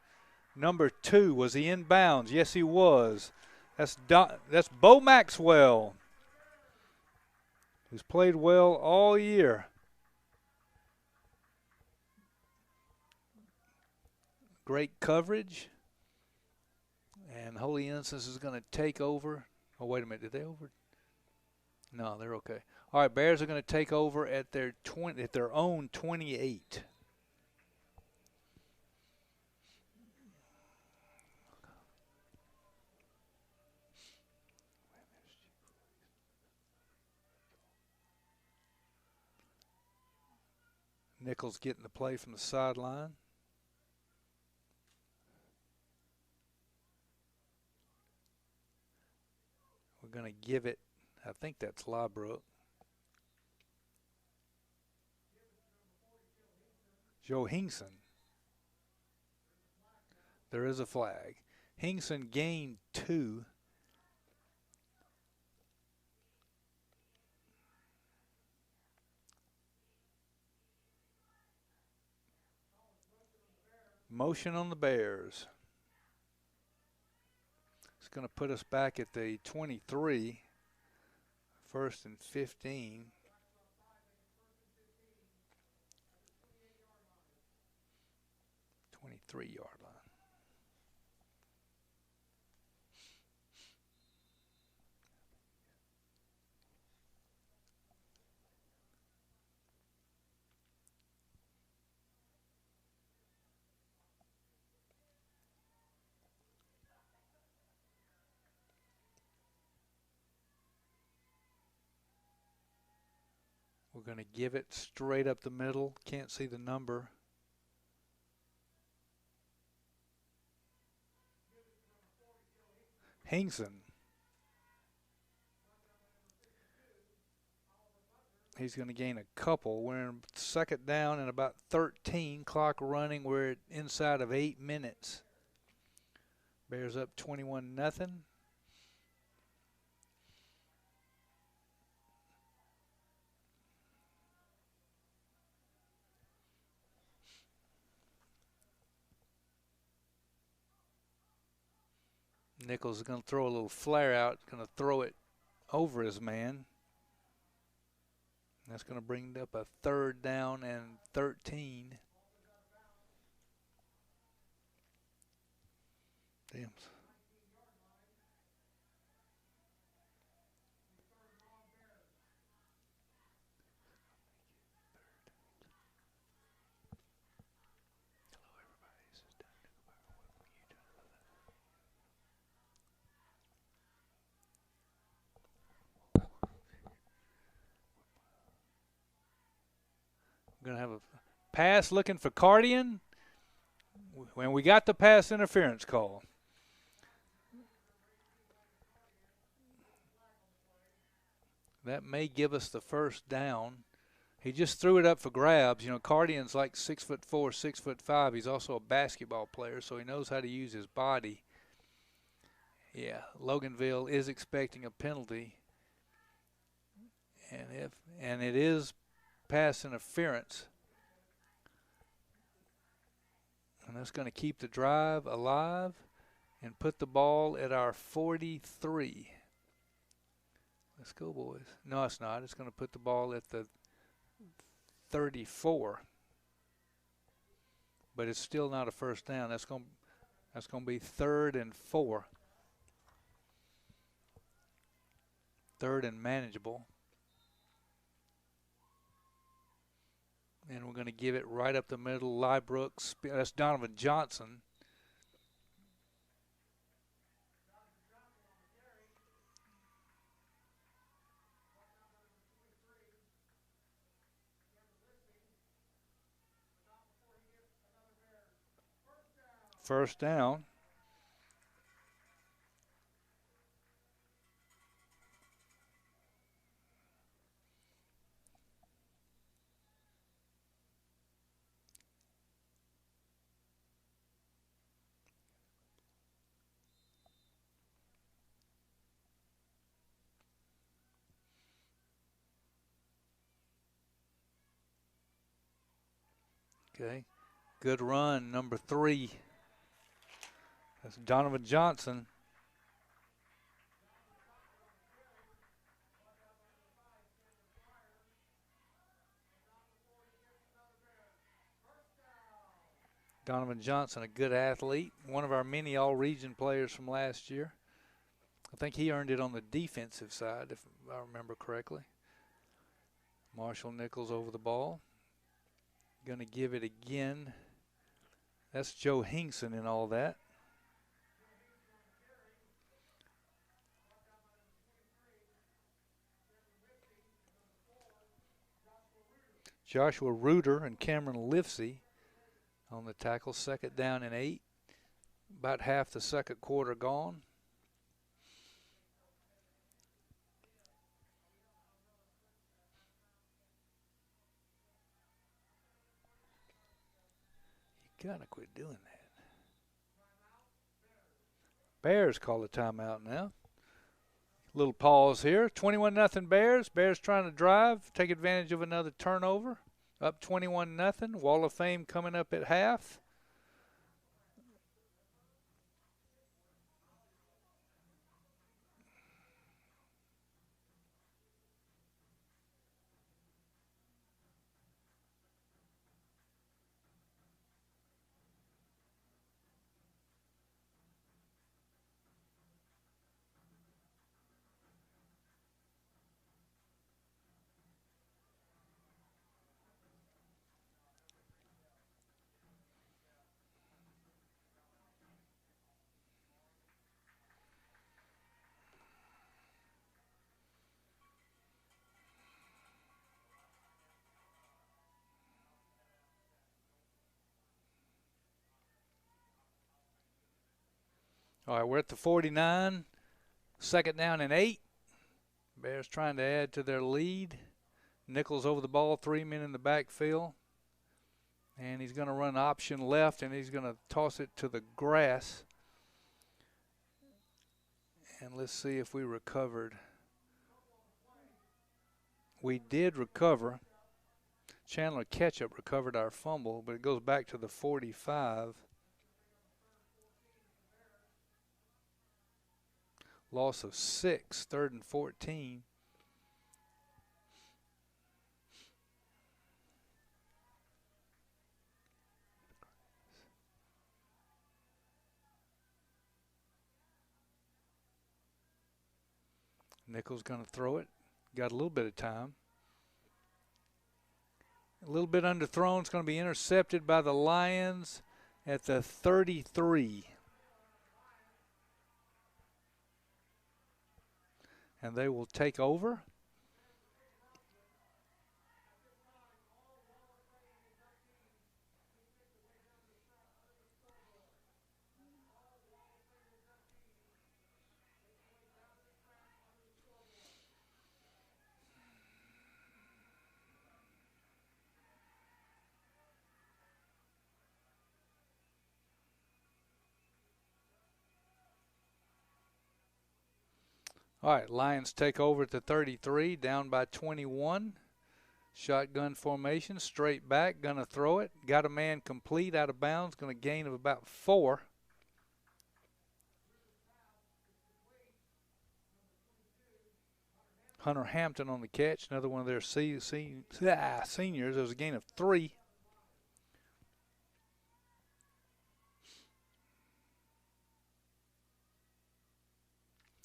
Number 2, was he in bounds? Yes, he was. That's Bo Maxwell, who's played well all year. Great coverage. And Holy Innocents is going to take over. Oh, wait a minute. Did they over? No, they're okay. All right, Bears are going to take over at their own 28. Nichols getting the play from the sideline. We're going to give it, I think that's Labrook. Joe Hingson. There is a flag. Hingson gained 2. Motion on the Bears. It's going to put us back at the 23, 1st and 15. Yard line. We're going to give it straight up the middle. Can't see the number. Hingson. He's going to gain a couple. We're in 2nd down and about 13. Clock running. We're inside of 8 minutes. Bears up 21-0. Nichols is going to throw a little flare out, going to throw it over his man. That's going to bring up a 3rd down and 13. Damn. We're going to have a pass looking for Cardian. When we got the pass interference call. That may give us the 1st down. He just threw it up for grabs. You know, Cardian's like 6'4", 6'5". He's also a basketball player, so he knows how to use his body. Yeah, Loganville is expecting a penalty. And it is pass interference. And that's going to keep the drive alive and put the ball at our 43. Let's go, boys. No, it's not. It's going to put the ball at the 34. But it's still not a 1st down. That's going to be 3rd and 4. 3rd and manageable. And we're going to give it right up the middle. Lybrook, that's Donovan Johnson. First down. Okay, good run, number 3. That's Donovan Johnson. Donovan Johnson, a good athlete, one of our many all-region players from last year. I think he earned it on the defensive side, if I remember correctly. Marshall Nichols over the ball. Going to give it again. That's Joe Hinkson in all that. Joshua Reuter and Cameron Livesey on the tackle. 2nd down and 8. About half the 2nd quarter gone. You gotta quit doing that. Bears call a timeout now. Little pause here. 21-0 Bears. Bears trying to drive, take advantage of another turnover. Up 21-0. Wall of Fame coming up at half. All right, we're at the 49. 2nd down and 8. Bears trying to add to their lead. Nichols over the ball, 3 men in the backfield. And he's going to run option left, and he's going to toss it to the grass. And let's see if we recovered. We did recover. Chandler Ketchup recovered our fumble, but it goes back to the 45. Loss of 6, 3rd and 14. Nichols going to throw it. Got a little bit of time. A little bit underthrown. It's going to be intercepted by the Lions at the 33. And they will take over. All right, Lions take over at the 33, down by 21. Shotgun formation, straight back, going to throw it. Got a man complete, out of bounds, going to gain of about 4. Hunter Hampton on the catch, another one of their seniors. There was a gain of 3.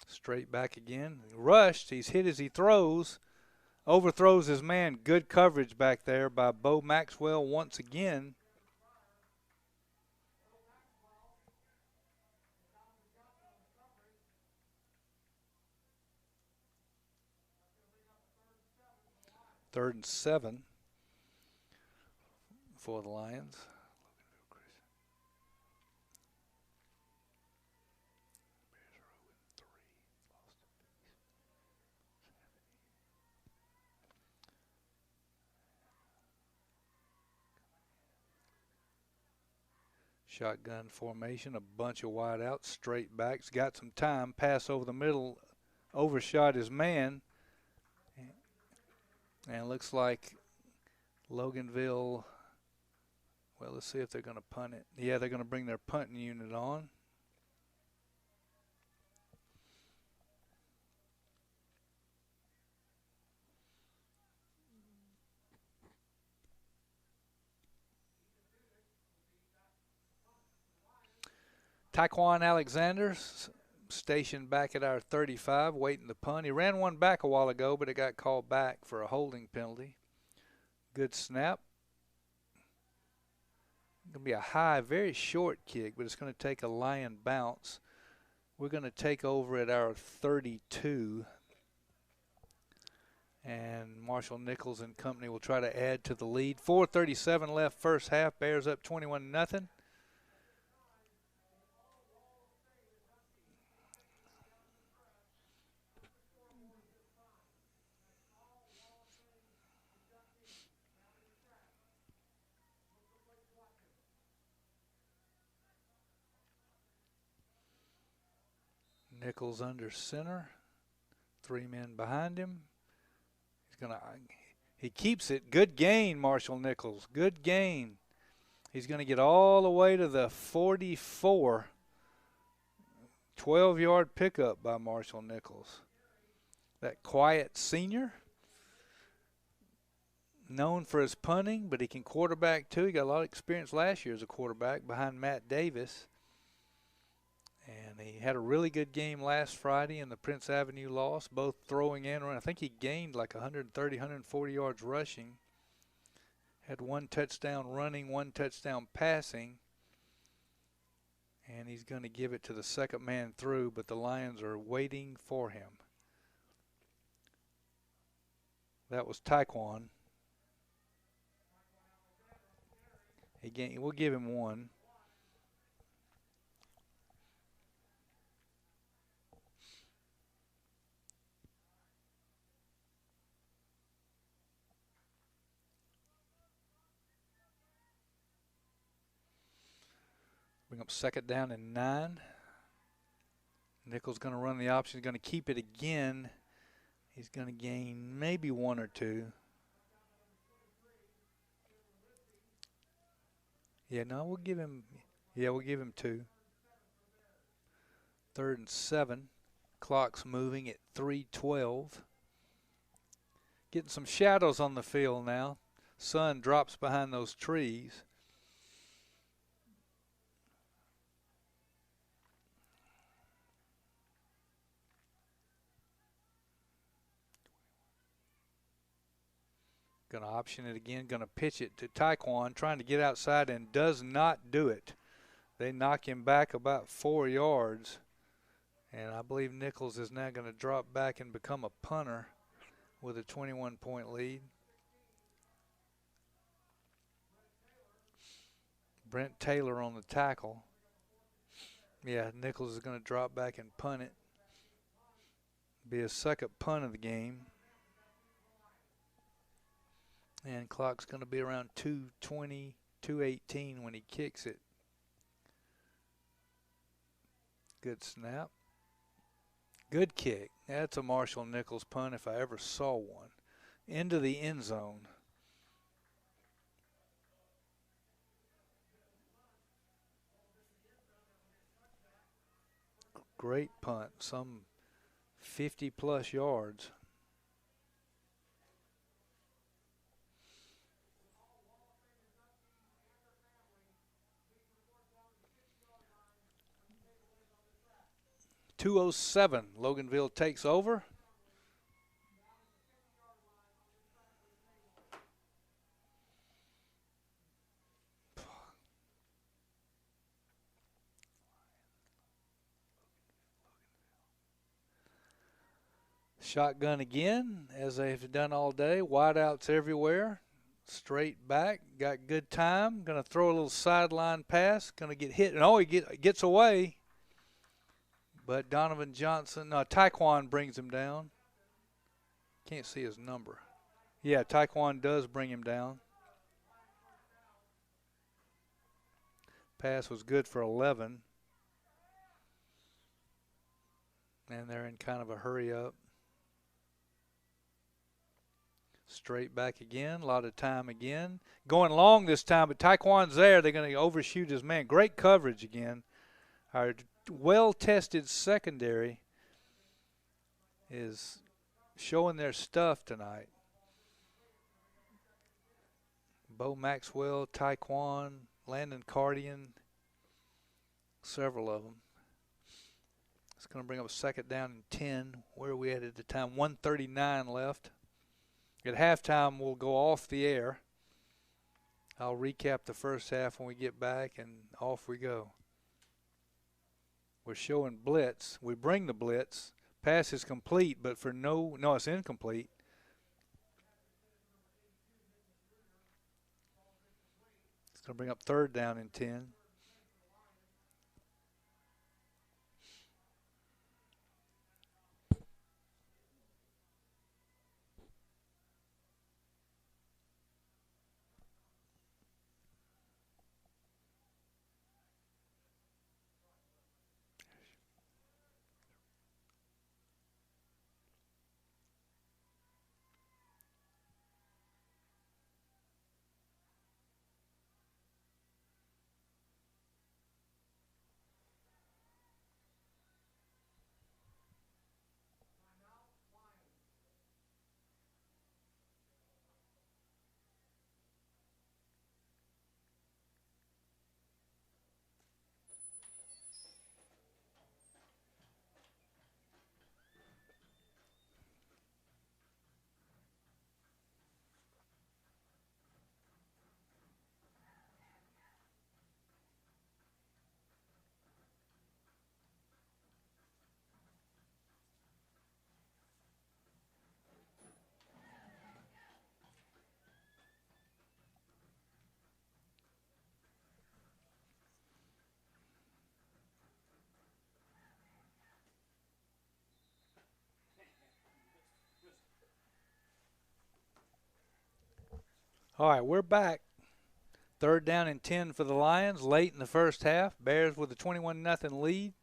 Straight back again. Rushed. He's hit as he throws. Overthrows his man. Good coverage back there by Bo Maxwell once again. Third and 7 for the Lions. Shotgun formation, a bunch of wide outs, straight backs, got some time, pass over the middle, overshot his man, and it looks like Loganville, well, let's see if they're going to punt it. Yeah, they're going to bring their punting unit on. Taquan Alexander stationed back at our 35, waiting to punt. He ran one back a while ago, but it got called back for a holding penalty. Good snap. Going to be a high, very short kick, but it's going to take a Lion bounce. We're going to take over at our 32. And Marshall Nichols and company will try to add to the lead. 4:37 left first half. Bears up 21-0. Nichols under center. 3 men behind him. He keeps it. Good gain, Marshall Nichols. Good gain. He's going to get all the way to the 44. 12-yard pickup by Marshall Nichols. That quiet senior. Known for his punting, but he can quarterback too. He got a lot of experience last year as a quarterback behind Matt Davis. And he had a really good game last Friday in the Prince Avenue loss, both throwing and running. I think he gained like 130, 140 yards rushing. Had 1 touchdown running, 1 touchdown passing. And he's going to give it to the second man through, but the Lions are waiting for him. That was Taquan. We'll give him 1. Bring up second down and 9. Nichols going to run the option. He's going to keep it again. He's going to gain maybe 1 or 2. Yeah, no, we'll give him 2. 3rd and 7. Clock's moving at 3:12. Getting some shadows on the field now. Sun drops behind those trees. Going to option it again. Going to pitch it to Taekwon, trying to get outside and does not do it. They knock him back about 4 yards. And I believe Nichols is now going to drop back and become a punter with a 21-point lead. Brent Taylor on the tackle. Yeah, Nichols is going to drop back and punt it. Be his second punt of the game. And clock's going to be around 2:20, 2:18 when he kicks it. Good snap. Good kick. That's a Marshall Nichols punt if I ever saw one. Into the end zone. Great punt. Some 50-plus yards. .207. Loganville takes over. Shotgun again, as they've done all day. Wideouts everywhere. Straight back. Got good time. Going to throw a little sideline pass. Going to get hit. And he gets away. But Donovan Johnson, Taekwon brings him down. Can't see his number. Yeah, Taekwon does bring him down. Pass was good for 11. And they're in kind of a hurry up. Straight back again, a lot of time again. Going long this time, but Taekwon's there. They're going to overshoot his man. Great coverage again. Our well-tested secondary is showing their stuff tonight. Bo Maxwell, Taekwon, Landon Cardian, several of them. It's going to bring up a second down and 10. Where are we at the time? 1:39 left. At halftime, we'll go off the air. I'll recap the first half when we get back, and off we go. We're showing blitz. We bring the blitz. Pass is complete, but for no, it's incomplete. It's going to bring up third down and 10. All right, we're back. Third down and 10 for the Lions late in the first half. Bears with a 21-0 lead.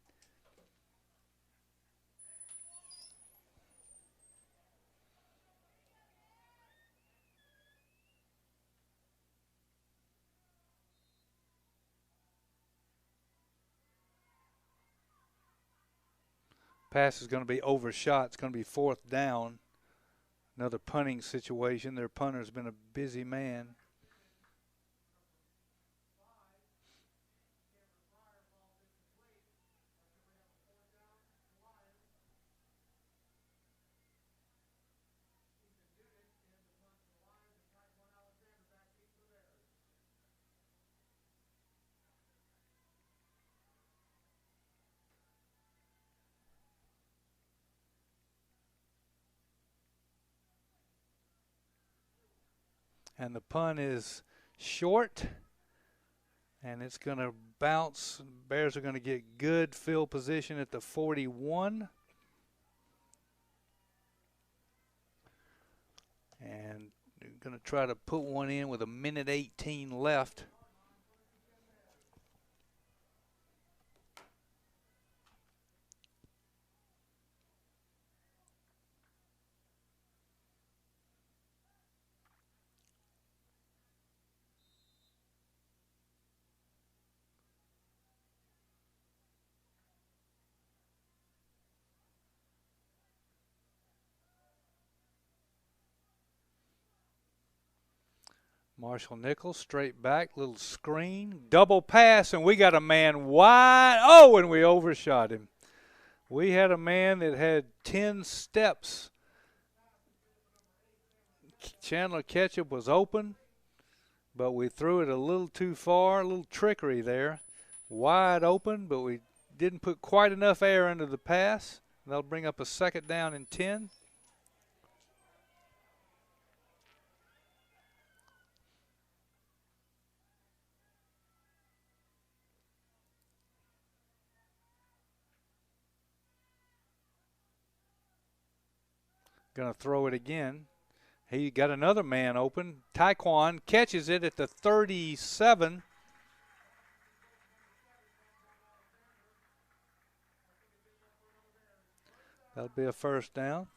Pass is going to be overshot. It's going to be 4th down. Another punting situation. Their punter's been a busy man. And the punt is short, and it's going to bounce. Bears are going to get good field position at the 41. And they're going to try to put one in with 1:18 left. Marshall Nichols straight back, little screen, double pass, and we got a man wide. Oh, and we overshot him. We had a man that had 10 steps. Chandler Ketchup was open, but we threw it a little too far, a little trickery there. Wide open, but we didn't put quite enough air under the pass. That'll bring up a 2nd down and 10. Going to throw it again. He got another man open. Taekwon catches it at the 37. That'll be a 1st down.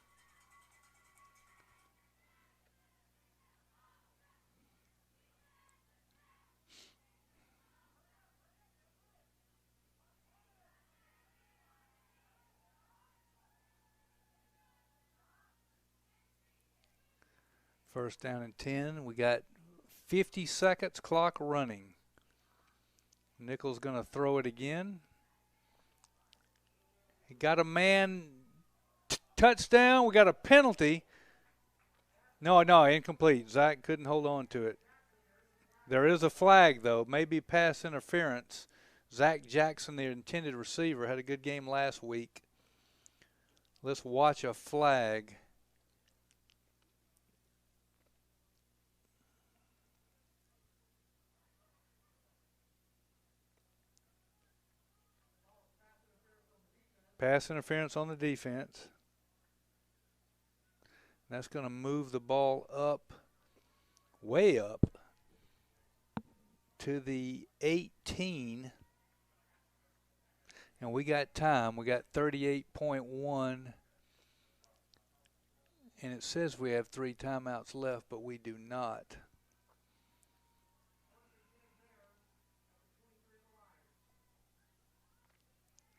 First down and 10. We got 50 seconds, clock running. Nichols going to throw it again. He got a man, touchdown. We got a penalty. No, incomplete. Zach couldn't hold on to it. There is a flag, though. Maybe pass interference. Zach Jackson, the intended receiver, had a good game last week. Let's watch a flag. Pass interference on the defense. That's going to move the ball up, way up, to the 18. And we got time. We got 38.1. And it says we have 3 timeouts left, but we do not.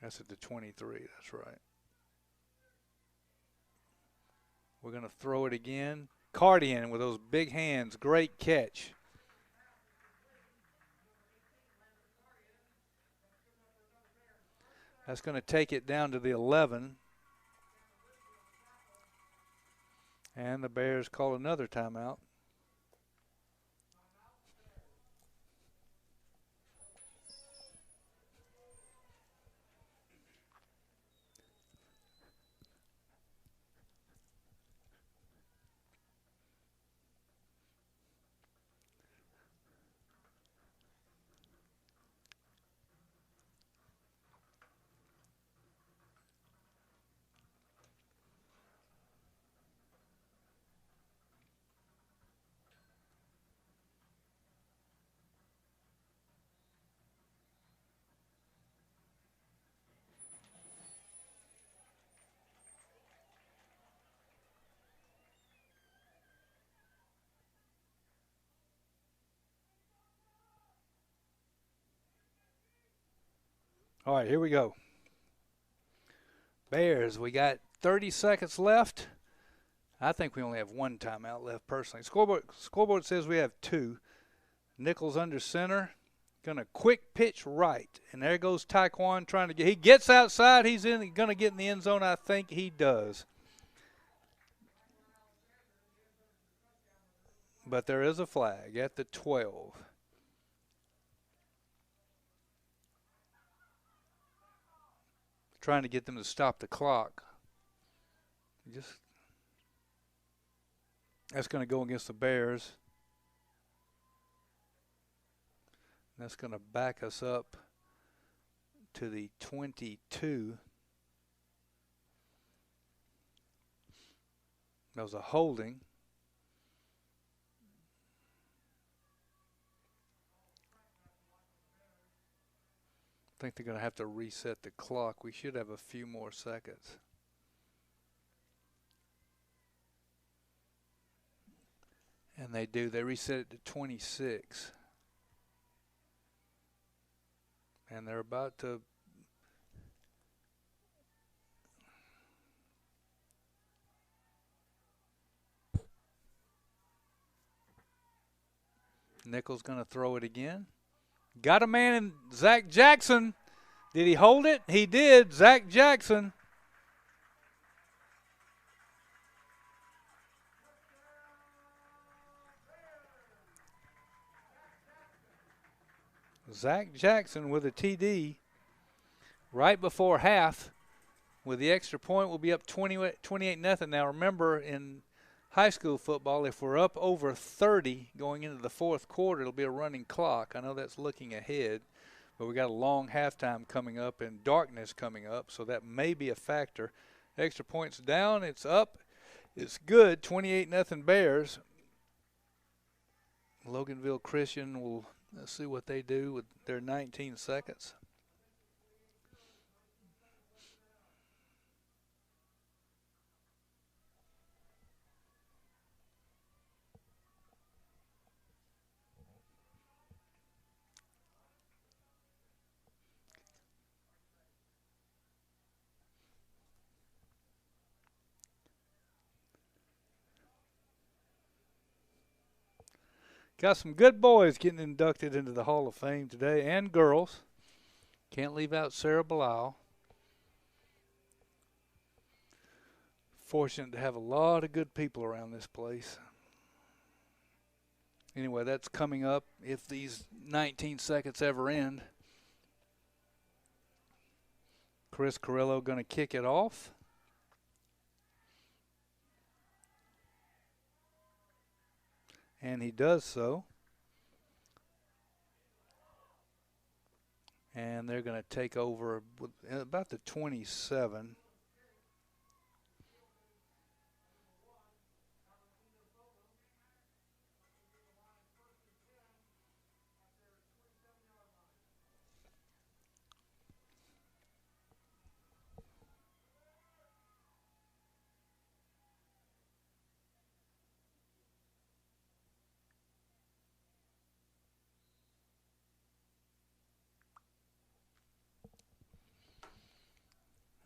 That's at the 23, that's right. We're going to throw it again. Cardian with those big hands, great catch. That's going to take it down to the 11. And the Bears call another timeout. All right, here we go. Bears, we got 30 seconds left. I think we only have one timeout left personally. Scoreboard says we have 2. Nichols under center. Gonna quick pitch right. And there goes Taekwon trying to get. He gets outside. He's gonna get in the end zone. I think he does. But there is a flag at the 12. Trying to get them to stop the clock. That's going to go against the Bears. That's going to back us up to the 22. That was a holding. I think they're going to have to reset the clock. We should have a few more seconds. And they do. They reset it to 26. And they're about to Nichols going to throw it again. Got a man in Zach Jackson. Did he hold it? He did. Zach Jackson. Zach Jackson with a TD right before half. With the extra point, we'll be up 28-0. Now remember, in high school football, if we're up over 30 going into the fourth quarter, it'll be a running clock. I know that's looking ahead, but we got a long halftime coming up and darkness coming up, so that may be a factor. Extra points down, it's up, it's good. 28-0 Bears. Loganville Christian will see what they do with their 19 seconds. Got some good boys getting inducted into the Hall of Fame today, and girls. Can't leave out Sarah Belial. Fortunate to have a lot of good people around this place. Anyway, that's coming up if these 19 seconds ever end. Chris Carrillo going to kick it off. And he does so. And they're going to take over about the 27.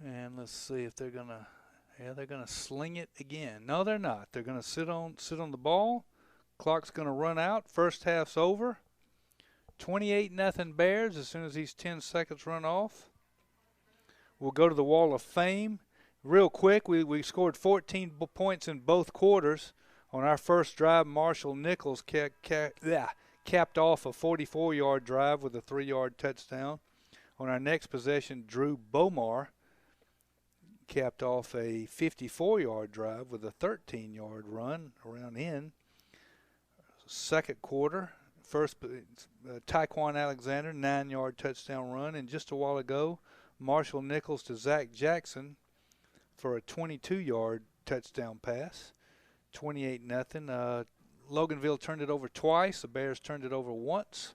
And let's see if they're gonna, they're gonna sling it again. No, they're not. They're gonna sit on the ball. Clock's gonna run out. First half's over. 28-0 Bears. As soon as these 10 seconds run off, we'll go to the Wall of Fame. Real quick, we scored 14 points in both quarters. On our first drive, Marshall Nichols capped off a 44-yard drive with a 3-yard touchdown. On our next possession, Drew Bomar capped off a 54-yard drive with a 13-yard run around in. Second quarter, first Taekwon Alexander, 9-yard touchdown run. And just a while ago, Marshall Nichols to Zach Jackson for a 22-yard touchdown pass. 28-0. Loganville turned it over twice. The Bears turned it over once.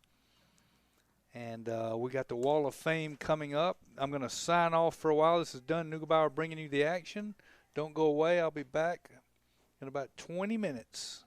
And we got the Wall of Fame coming up. I'm going to sign off for a while. This is Dunn Neugebauer bringing you the action. Don't go away. I'll be back in about 20 minutes.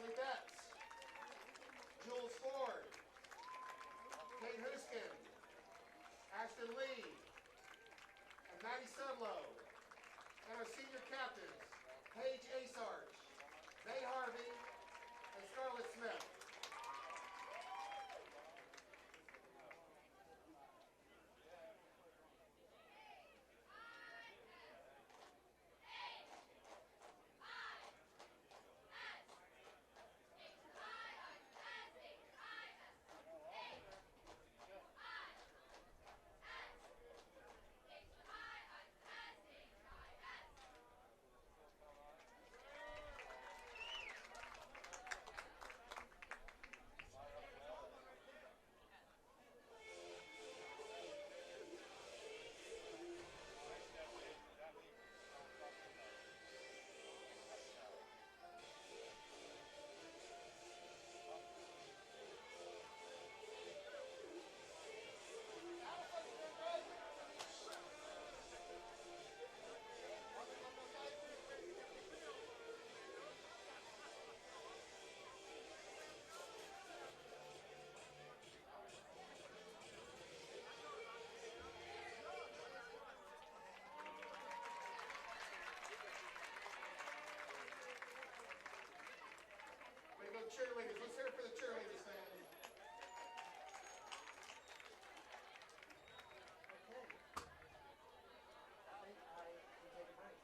Emily Betts, Jules Ford, Kate Huskin, Ashton Lee, and Maddie Sudlow. And our senior captains, Paige Asarch, May Harvey, and Scarlett Smith. Way to go, cheerleaders. Let's hear it for the cheerleaders, family. Okay. I think I can take a break.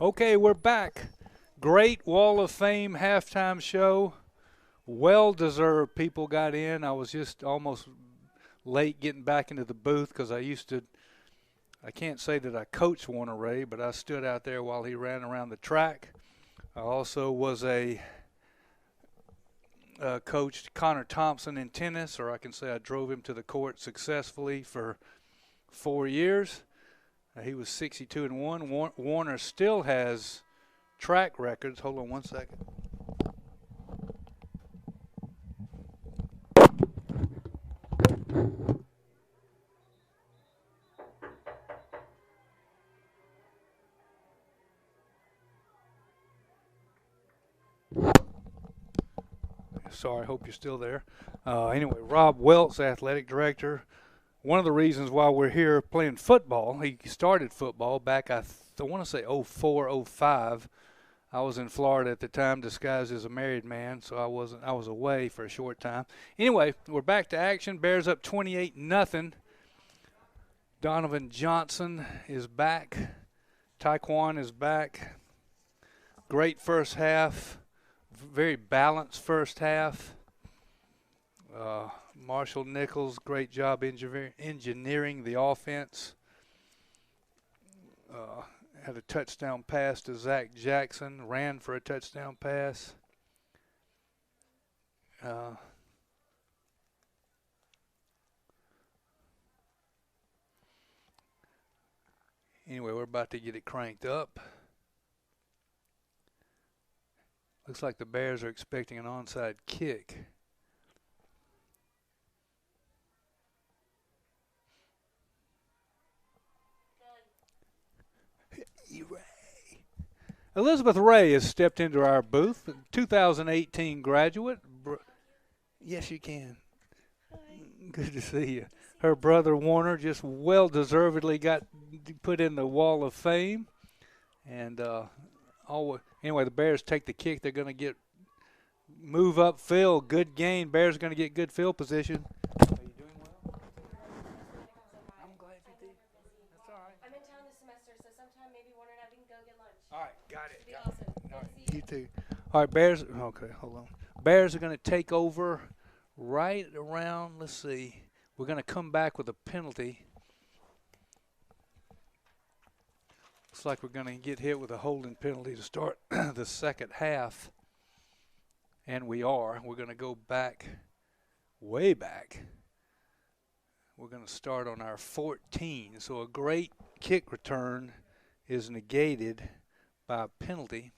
Okay, we're back. Great Wall of Fame halftime show. Well-deserved people got in. I was just almost late getting back into the booth because I can't say that I coached Warner Ray, but I stood out there while he ran around the track. I also was coached Connor Thompson in tennis, or I can say I drove him to the court successfully for 4 years. He was 62-1. Warner still has track records. Hold on one second. Sorry, I hope you're still there. Anyway, Rob Welts, athletic director. One of the reasons why we're here playing football, he started football back, I want to say 04, 05. I was in Florida at the time, disguised as a married man, so I was away for a short time. Anyway, we're back to action. Bears up 28-0. Donovan Johnson is back. Taekwon is back. Great first half. Very balanced first half. Marshall Nichols, great job engineering the offense. Had a touchdown pass to Zach Jackson, ran for a touchdown pass. Anyway, we're about to get it cranked up. Looks like the Bears are expecting an onside kick. Elizabeth Ray has stepped into our booth, 2018 graduate. Yes, you can. Hi. Good to see you. Her brother Warner just well-deservedly got put in the Wall of Fame. And anyway, the Bears take the kick. They're going to move up field. Good gain. Bears are going to get good field position. Are you doing well? I'm glad you did. That's all right. I'm in town this semester, so sometime maybe Warner and I can go get lunch. All right, got it. It'd be awesome. All right, Good to see you too. All right, Bears. Okay, hold on. Bears are going to take over right around, let's see. We're going to come back with a penalty. Looks like we're going to get hit with a holding penalty to start the second half. And we are. We're going to go back, way back. We're going to start on our 14. So a great kick return is negated by a penalty.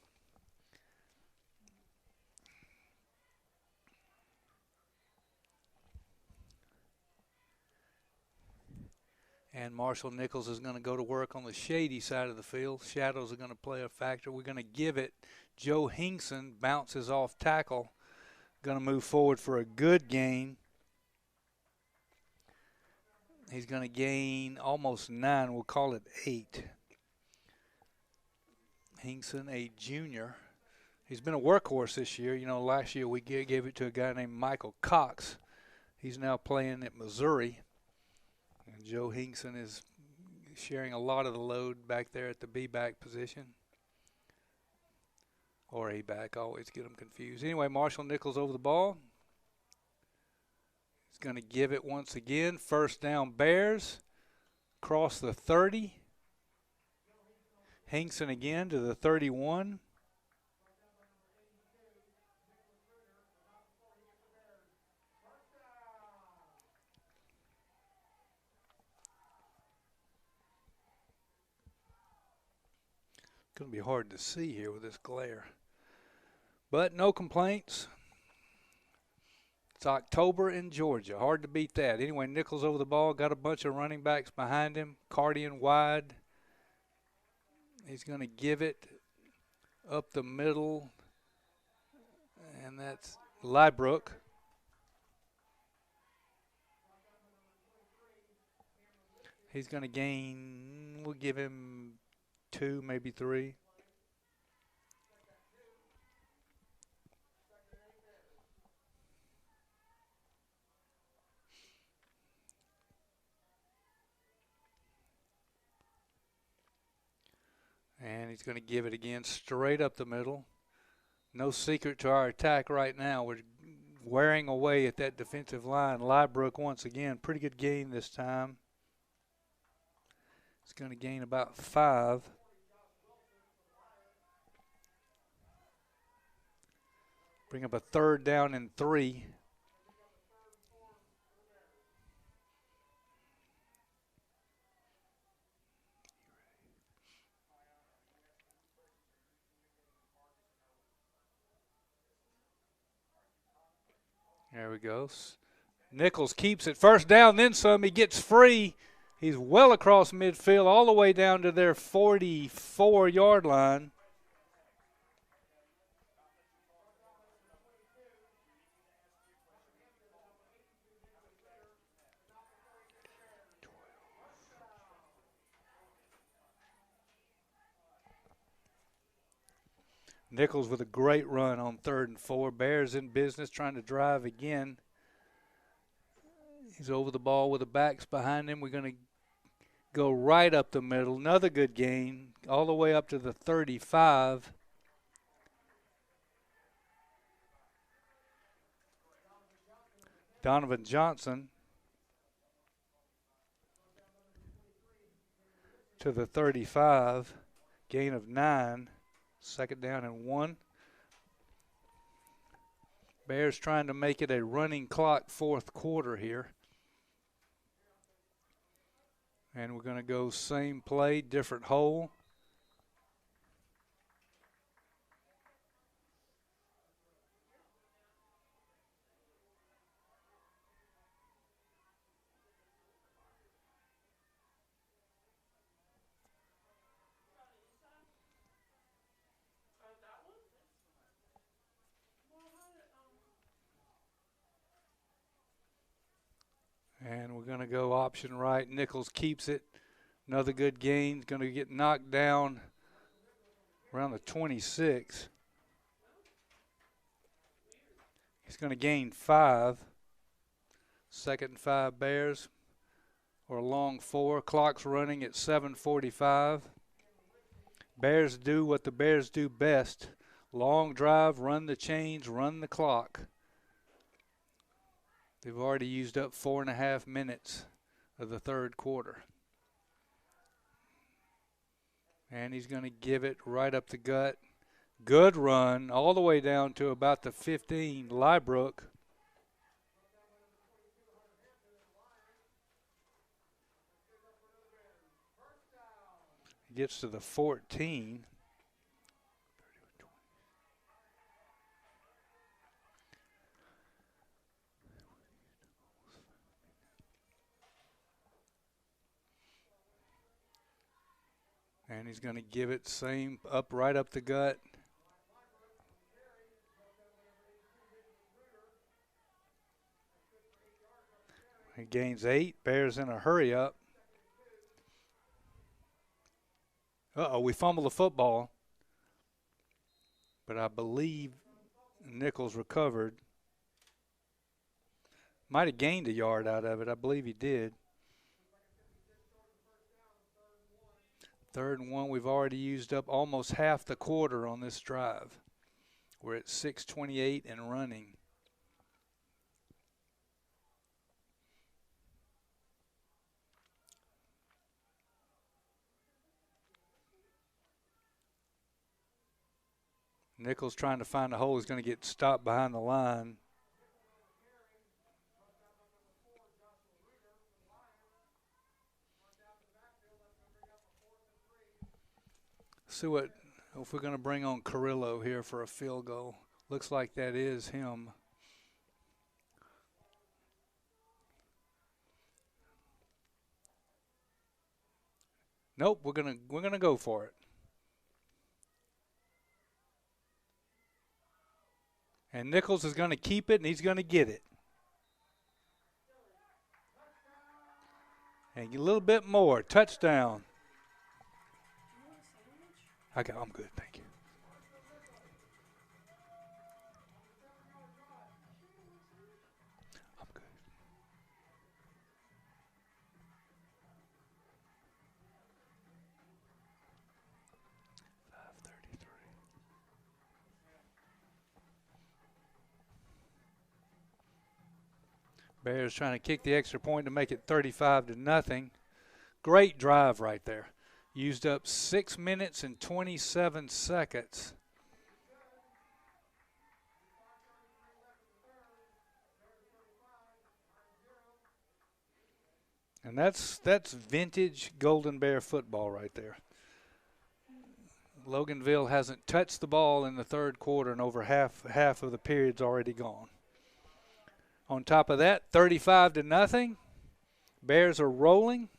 And Marshall Nichols is going to go to work on the shady side of the field. Shadows are going to play a factor. We're going to give it. Joe Hinkson bounces off tackle. Going to move forward for a good gain. He's going to gain almost 9. We'll call it 8. Hinkson, a junior. He's been a workhorse this year. You know, last year we gave it to a guy named Michael Cox. He's now playing at Missouri. And Joe Hinkson is sharing a lot of the load back there at the B-back position. Or A-back, always get them confused. Anyway, Marshall Nichols over the ball. He's going to give it once again. First down Bears. Across the 30. Hinkson again to the 31. Going to be hard to see here with this glare. But no complaints. It's October in Georgia. Hard to beat that. Anyway, Nichols over the ball. Got a bunch of running backs behind him. Cardian wide. He's going to give it up the middle. And that's Lybrook. He's going to gain, we'll give him 2, maybe 3. And he's going to give it again straight up the middle. No secret to our attack right now. We're wearing away at that defensive line. Liebrook once again, pretty good gain this time. It's going to gain about 5. Bring up a 3rd down and 3. There we go. Nichols keeps it. 1st down, then some. He gets free. He's well across midfield, all the way down to their 44-yard line. Nichols with a great run on 3rd and 4. Bears in business, trying to drive again. He's over the ball with the backs behind him. We're going to go right up the middle. Another good gain, all the way up to the 35. Donovan Johnson to the 35. Gain of 9. 2nd down and 1. Bears trying to make it a running clock 4th quarter here. And we're going to go same play, different hole. And we're going to go option right. Nichols keeps it. Another good gain. Going to get knocked down around the 26. He's going to gain 5. 2nd and 5 Bears. Or a long 4. Clock's running at 7:45. Bears do what the Bears do best. Long drive, run the chains, run the clock. They've already used up 4.5 minutes of the 3rd quarter. And he's going to give it right up the gut. Good run all the way down to about the 15. Liebrook. Gets to the 14. And he's going to give it same up, right up the gut. He gains 8. Bears in a hurry up. Uh-oh, we fumbled the football. But I believe Nichols recovered. Might have gained a yard out of it. I believe he did. 3rd and 1, we've already used up almost half the quarter on this drive. We're at 6:28 and running. Nichols trying to find a hole. He's going to get stopped behind the line. See what if we're going to bring on Carrillo here for a field goal. Looks like that is him. Nope, we're gonna go for it. And Nichols is going to keep it, and he's going to get it. And a little bit more. Touchdown. I'm good, thank you. I'm good. Bears trying to kick the extra point to make it 35-0. Great drive right there. Used up 6 minutes and 27 seconds. And that's vintage Golden Bear football right there. Loganville hasn't touched the ball in the third quarter, and over half of the period's already gone. On top of that, 35-0. Bears are rolling.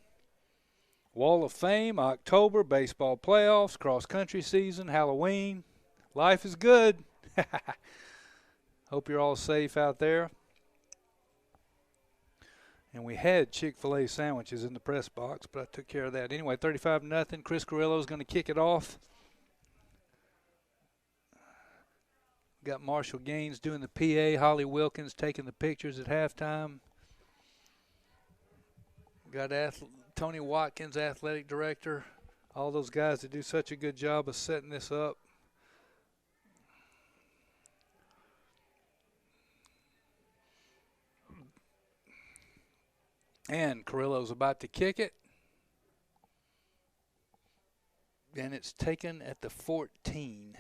Wall of Fame, October, baseball playoffs, cross-country season, Halloween. Life is good. Hope you're all safe out there. And we had Chick-fil-A sandwiches in the press box, but I took care of that. Anyway, 35-0. Chris Carrillo's going to kick it off. Got Marshall Gaines doing the PA. Holly Wilkins taking the pictures at halftime. Got Tony Watkins, athletic director. All those guys that do such a good job of setting this up. And Carrillo's about to kick it. And it's taken at the 14.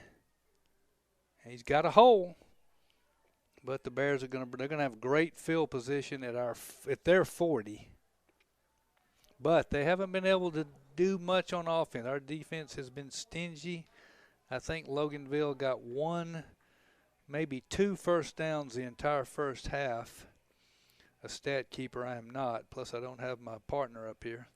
He's got a hole, but the Bears are they're gonna have great field position at their 40. But they haven't been able to do much on offense. Our defense has been stingy. I think Loganville got 1, maybe 2 first downs the entire first half. A stat keeper I am not, plus I don't have my partner up here.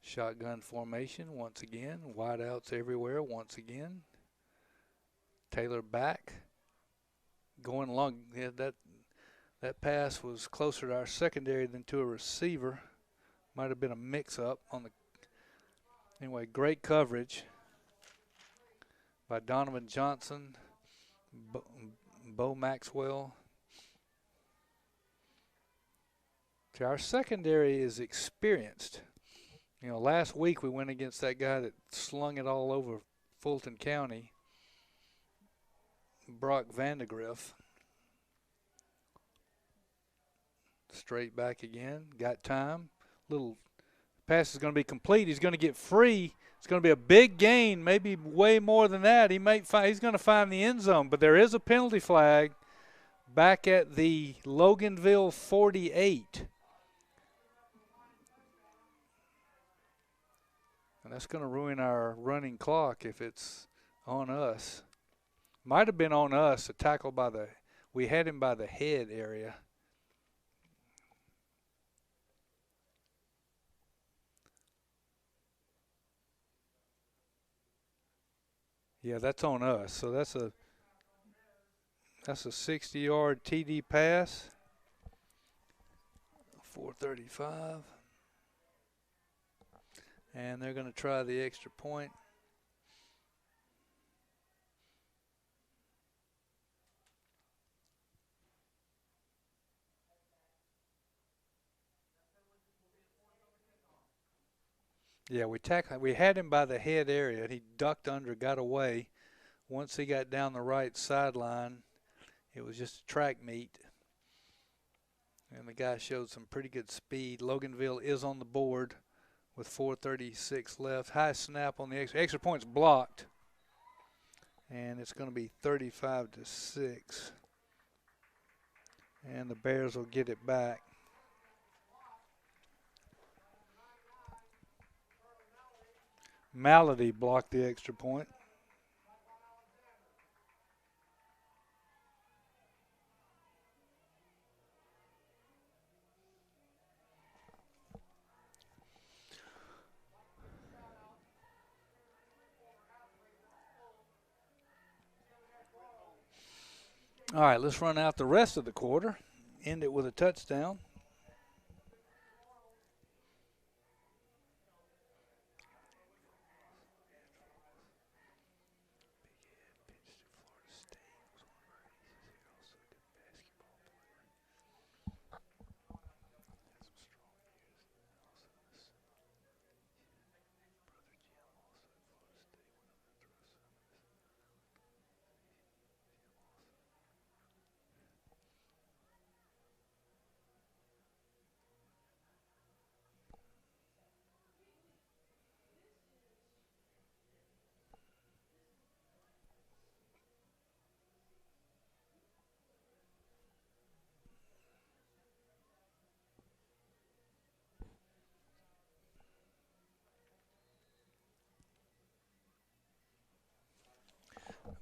Shotgun formation once again. Wideouts everywhere once again. Taylor back. Going along. Yeah, that pass was closer to our secondary than to a receiver. Might have been a mix-up on the. Anyway, great coverage by Donovan Johnson, Bo Maxwell. See, our secondary is experienced. You know, last week we went against that guy that slung it all over Fulton County, Brock Vandegrift. Straight back again. Got time. Little pass is going to be complete. He's going to get free. It's going to be a big gain, maybe way more than that. He's going to find the end zone, but there is a penalty flag back at the Loganville 48. And that's going to ruin our running clock if it's on us. Might have been on us, a tackle we had him by the head area. Yeah, that's on us. So that's a 60-yard TD pass. 4:35. And they're going to try the extra point. Yeah, we had him by the head area. He ducked under, got away. Once he got down the right sideline, it was just a track meet. And the guy showed some pretty good speed. Loganville is on the board with 4:36 left. High snap on the extra point's blocked. And it's going to be 35-6. And the Bears will get it back. Malady blocked the extra point. All right, let's run out the rest of the quarter. End it with a touchdown.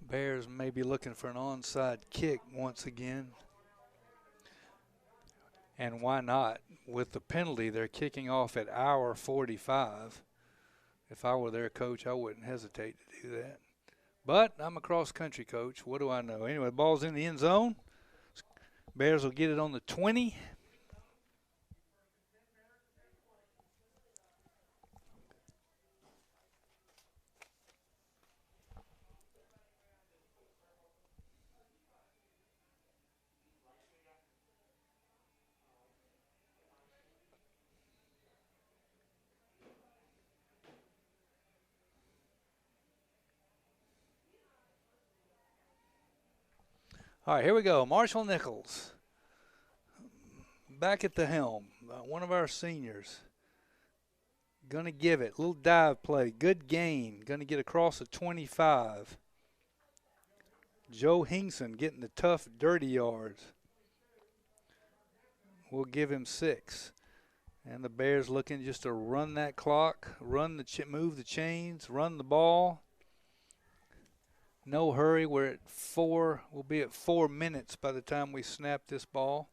Bears may be looking for an onside kick once again. And why not? With the penalty, they're kicking off at hour 45. If I were their coach, I wouldn't hesitate to do that. But I'm a cross-country coach. What do I know? Anyway, the ball's in the end zone. Bears will get it on the 20. All right, here we go. Marshall Nichols back at the helm. One of our seniors. Going to give it. Little dive play. Good gain. Going to get across the 25. Joe Hingson getting the tough, dirty yards. We'll give him 6. And the Bears looking just to run that clock, move the chains, run the ball. No hurry. We're at 4. We'll be at 4 minutes by the time we snap this ball.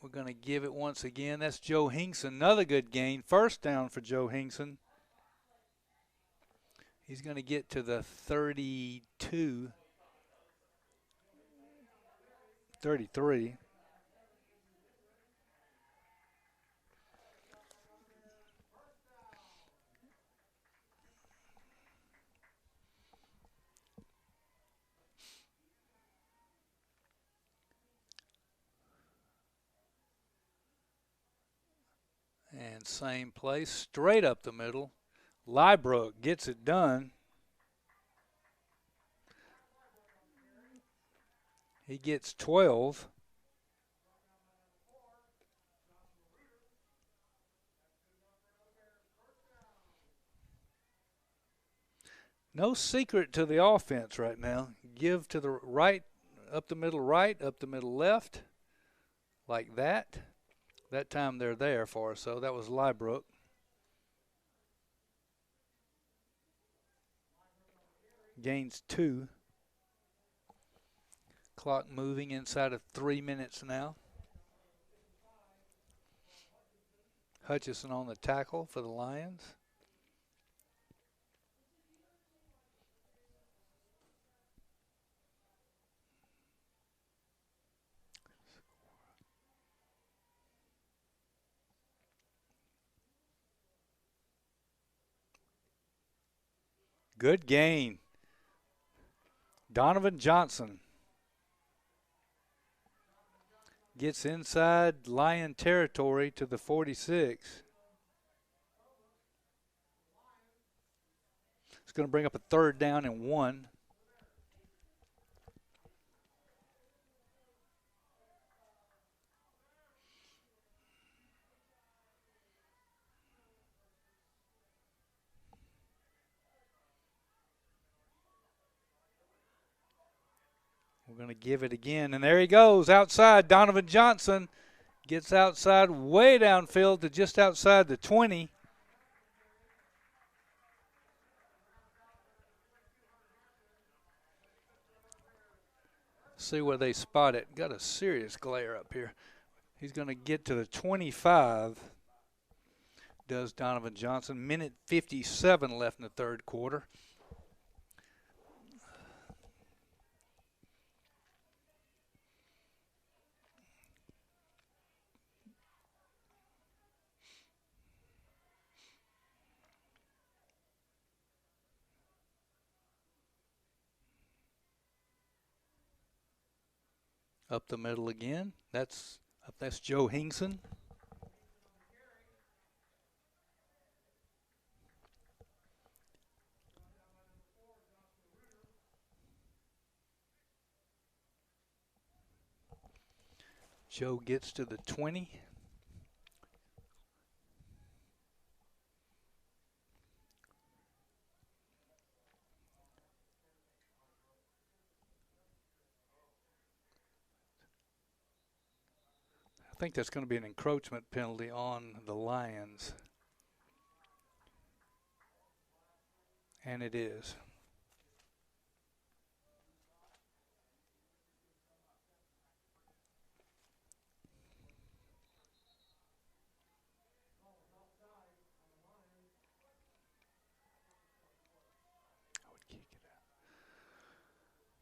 We're going to give it once again. That's Joe Hingson. Another good gain. First down for Joe Hingson. He's going to get to the 32. 33. And same place, straight up the middle. Lybrook gets it done. He gets 12. No secret to the offense right now. Give to the right, up the middle right, up the middle left, like that. That time they're there for us, so that was Lybrook. Gains 2. Clock moving inside of 3 minutes now. Hutchison on the tackle for the Lions. Good gain. Donovan Johnson gets inside Lion territory to the 46. It's going to bring up a 3rd down and 1. We're going to give it again, and there he goes outside. Donovan Johnson gets outside way downfield to just outside the 20. See where they spot it. Got a serious glare up here. He's going to get to the 25, does Donovan Johnson. Minute 57 left in the 3rd quarter. Up the middle again. That's Joe Hingson. Joe gets to the 20. I think that's going to be an encroachment penalty on the Lions. And it is.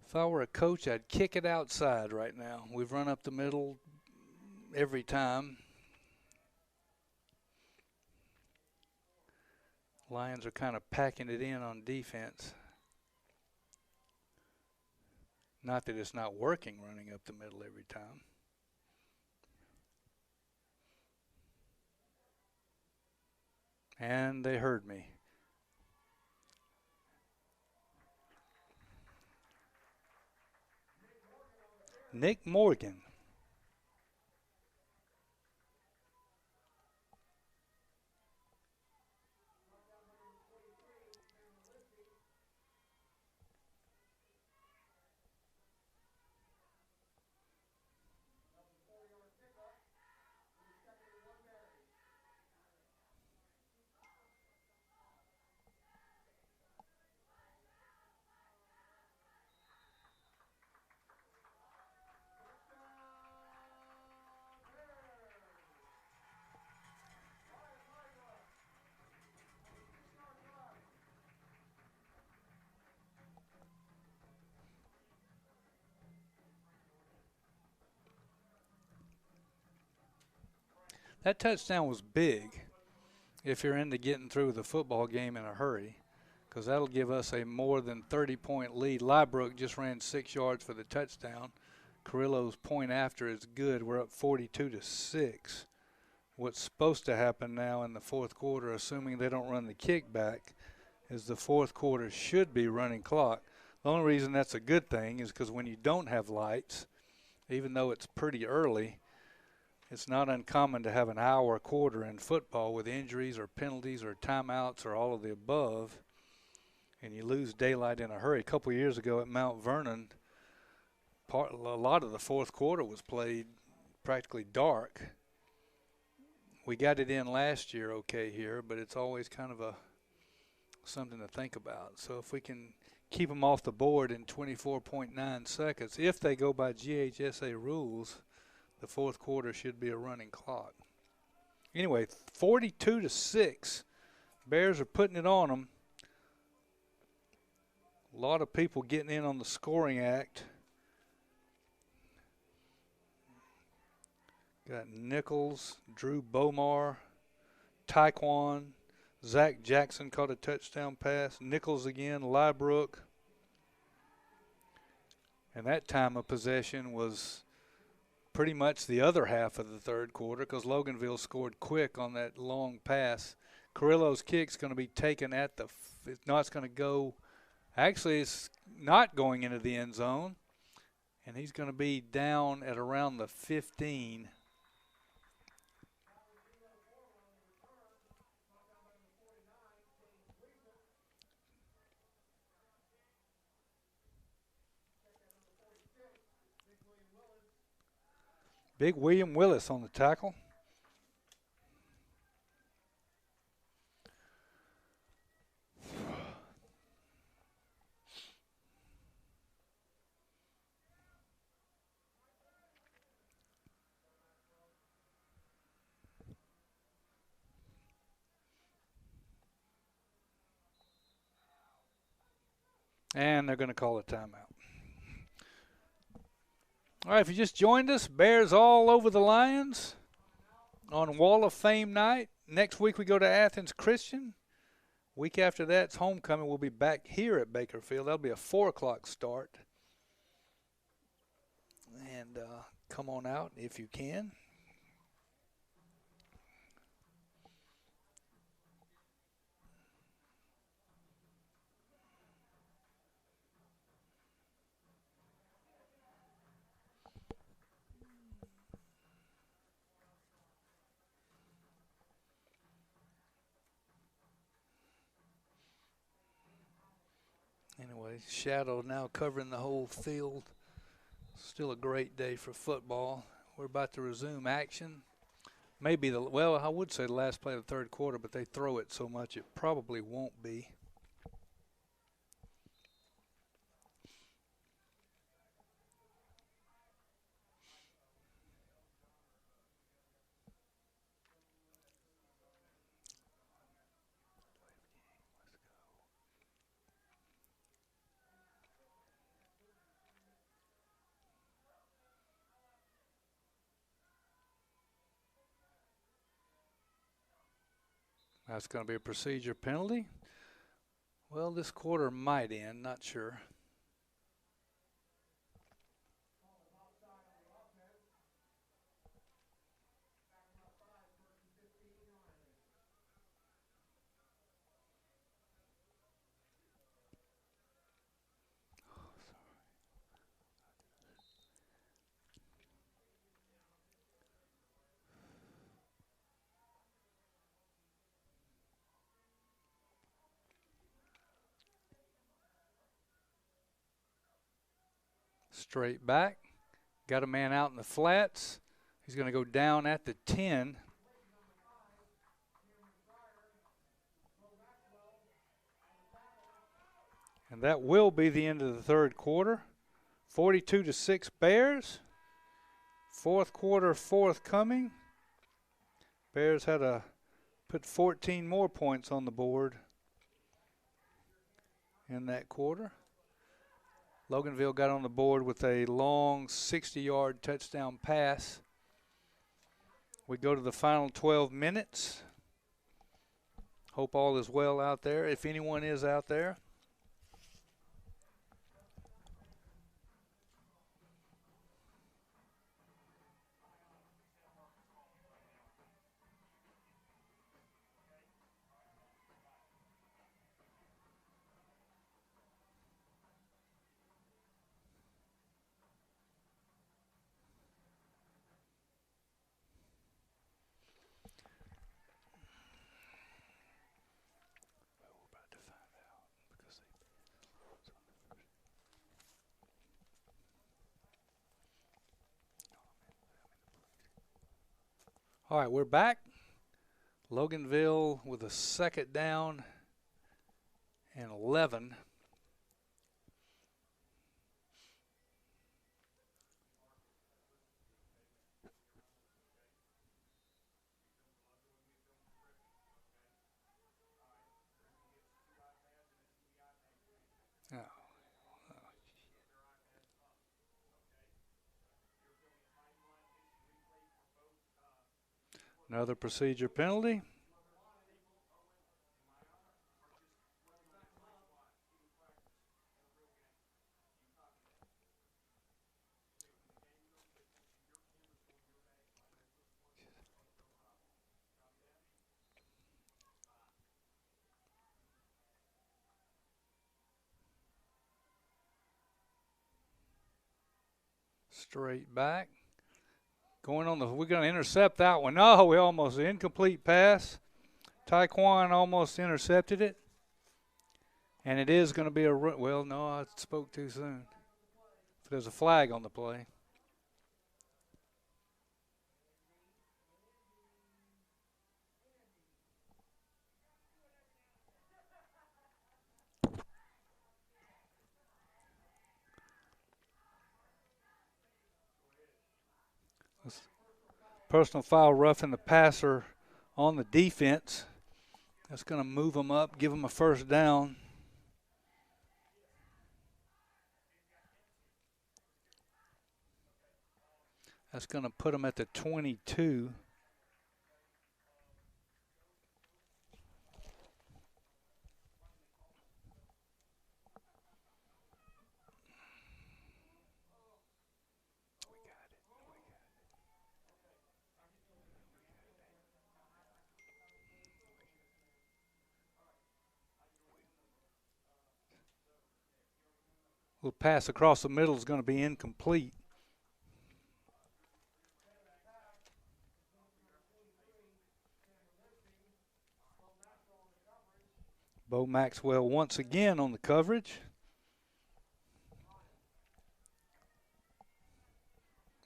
If I were a coach, I'd kick it outside right now. We've run up the middle every time. Lions are kind of packing it in on defense. Not that it's not working running up the middle every time. And they heard me. Nick Morgan. That touchdown was big if you're into getting through the football game in a hurry, because that'll give us a more than 30-point lead. Liebrook just ran 6 yards for the touchdown. Carrillo's point after is good. We're up 42-6. What's supposed to happen now in the fourth quarter, assuming they don't run the kickback, is the fourth quarter should be running clock. The only reason that's a good thing is because when you don't have lights, even though it's pretty early, it's not uncommon to have an hour quarter in football with injuries or penalties or timeouts or all of the above, and you lose daylight in a hurry. A couple of years ago at Mount Vernon, a lot of the fourth quarter was played practically dark. We got it in last year okay here, but it's always kind of something to think about. So if we can keep them off the board in 24.9 seconds, if they go by GHSA rules, the fourth quarter should be a running clock. Anyway, 42-6. Bears are putting it on them. A lot of people getting in on the scoring act. Got Nichols, Drew Bomar, Taekwon, Zach Jackson caught a touchdown pass. Nichols again, Liebrook. And that time of possession was pretty much the other half of the third quarter because Loganville scored quick on that long pass. Carrillo's kick's going to be taken at the – it's going to go – actually, it's not going into the end zone, and he's going to be down at around the 15. Big William Willis on the tackle. And they're going to call a timeout. All right, if you just joined us, Bears all over the Lions on Wall of Fame night. Next week we go to Athens Christian. Week after that's homecoming. We'll be back here at Bakerfield. That'll be a 4 o'clock start. And come on out if you can. Anyway, shadow now covering the whole field. Still a great day for football. We're about to resume action. Maybe I would say the last play of the third quarter, but they throw it so much it probably won't be. That's going to be a procedure penalty. Well, this quarter might end, not sure. Straight back. Got a man out in the flats. He's going to go down at the 10. And that will be the end of the third quarter. 42-6 Bears. Fourth quarter forthcoming. Bears had to put 14 more points on the board in that quarter. Loganville got on the board with a long 60-yard touchdown pass. We go to the final 12 minutes. Hope all is well out there, if anyone is out there. All right, we're back. Loganville with a second down and 11. Another procedure penalty. Straight back. Going on we're going to intercept that one. Oh, we almost, incomplete pass. Taekwon almost intercepted it. And it is going to be well, no, I spoke too soon. There's a flag on the play. Personal foul roughing the passer on the defense. That's going to move them up, give them a first down. That's going to put them at the 22. Little pass across the middle is going to be incomplete. Bo Maxwell once again on the coverage.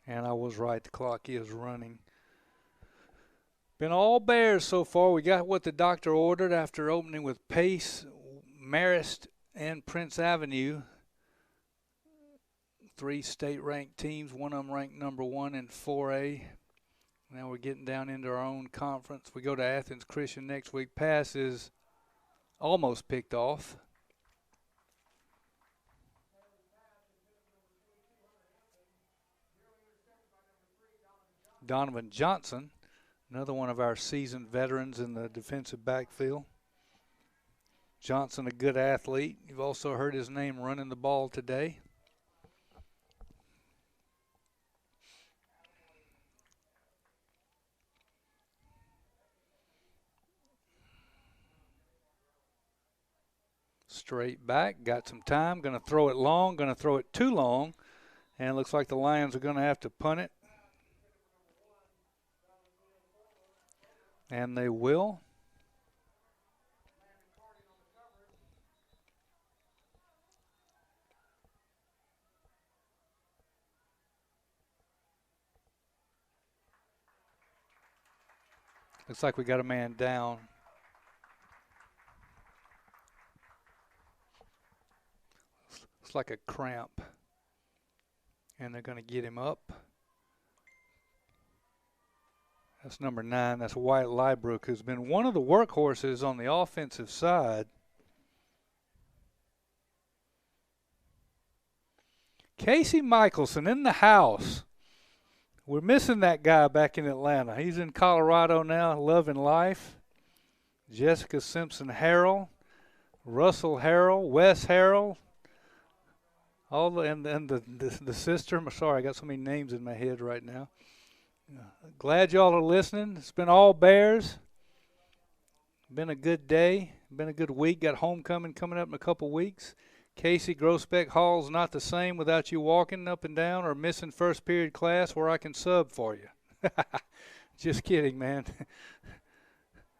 And I was right, the clock is running. Been all Bears so far. We got what the doctor ordered after opening with Pace, Marist, and Prince Avenue. 3 state-ranked teams, one of them ranked number 1 in 4A. Now we're getting down into our own conference. We go to Athens Christian next week. Pass is almost picked off. Donovan Johnson, Another one of our seasoned veterans in the defensive backfield. Johnson, a good athlete. You've also heard his name running the ball today. Straight back, got some time, going to throw it long, going to throw it too long, and it looks like the Lions are going to have to punt it. And they will. Looks like we got a man down. It's like a cramp. And they're going to get him up. That's number 9. That's Wyatt Liebrook, who's been one of the workhorses on the offensive side. Casey Michelson in the house. We're missing that guy back in Atlanta. He's in Colorado now, loving life. Jessica Simpson Harrell, Russell Harrell, Wes Harrell, all the and the sister. I'm sorry, I got so many names in my head right now. Glad y'all are listening. It's been all Bears. Been a good day. Been a good week. Got homecoming coming up in a couple weeks. Casey, Groesbeck Hall's not the same without you walking up and down or missing first period class where I can sub for you. Just kidding, man.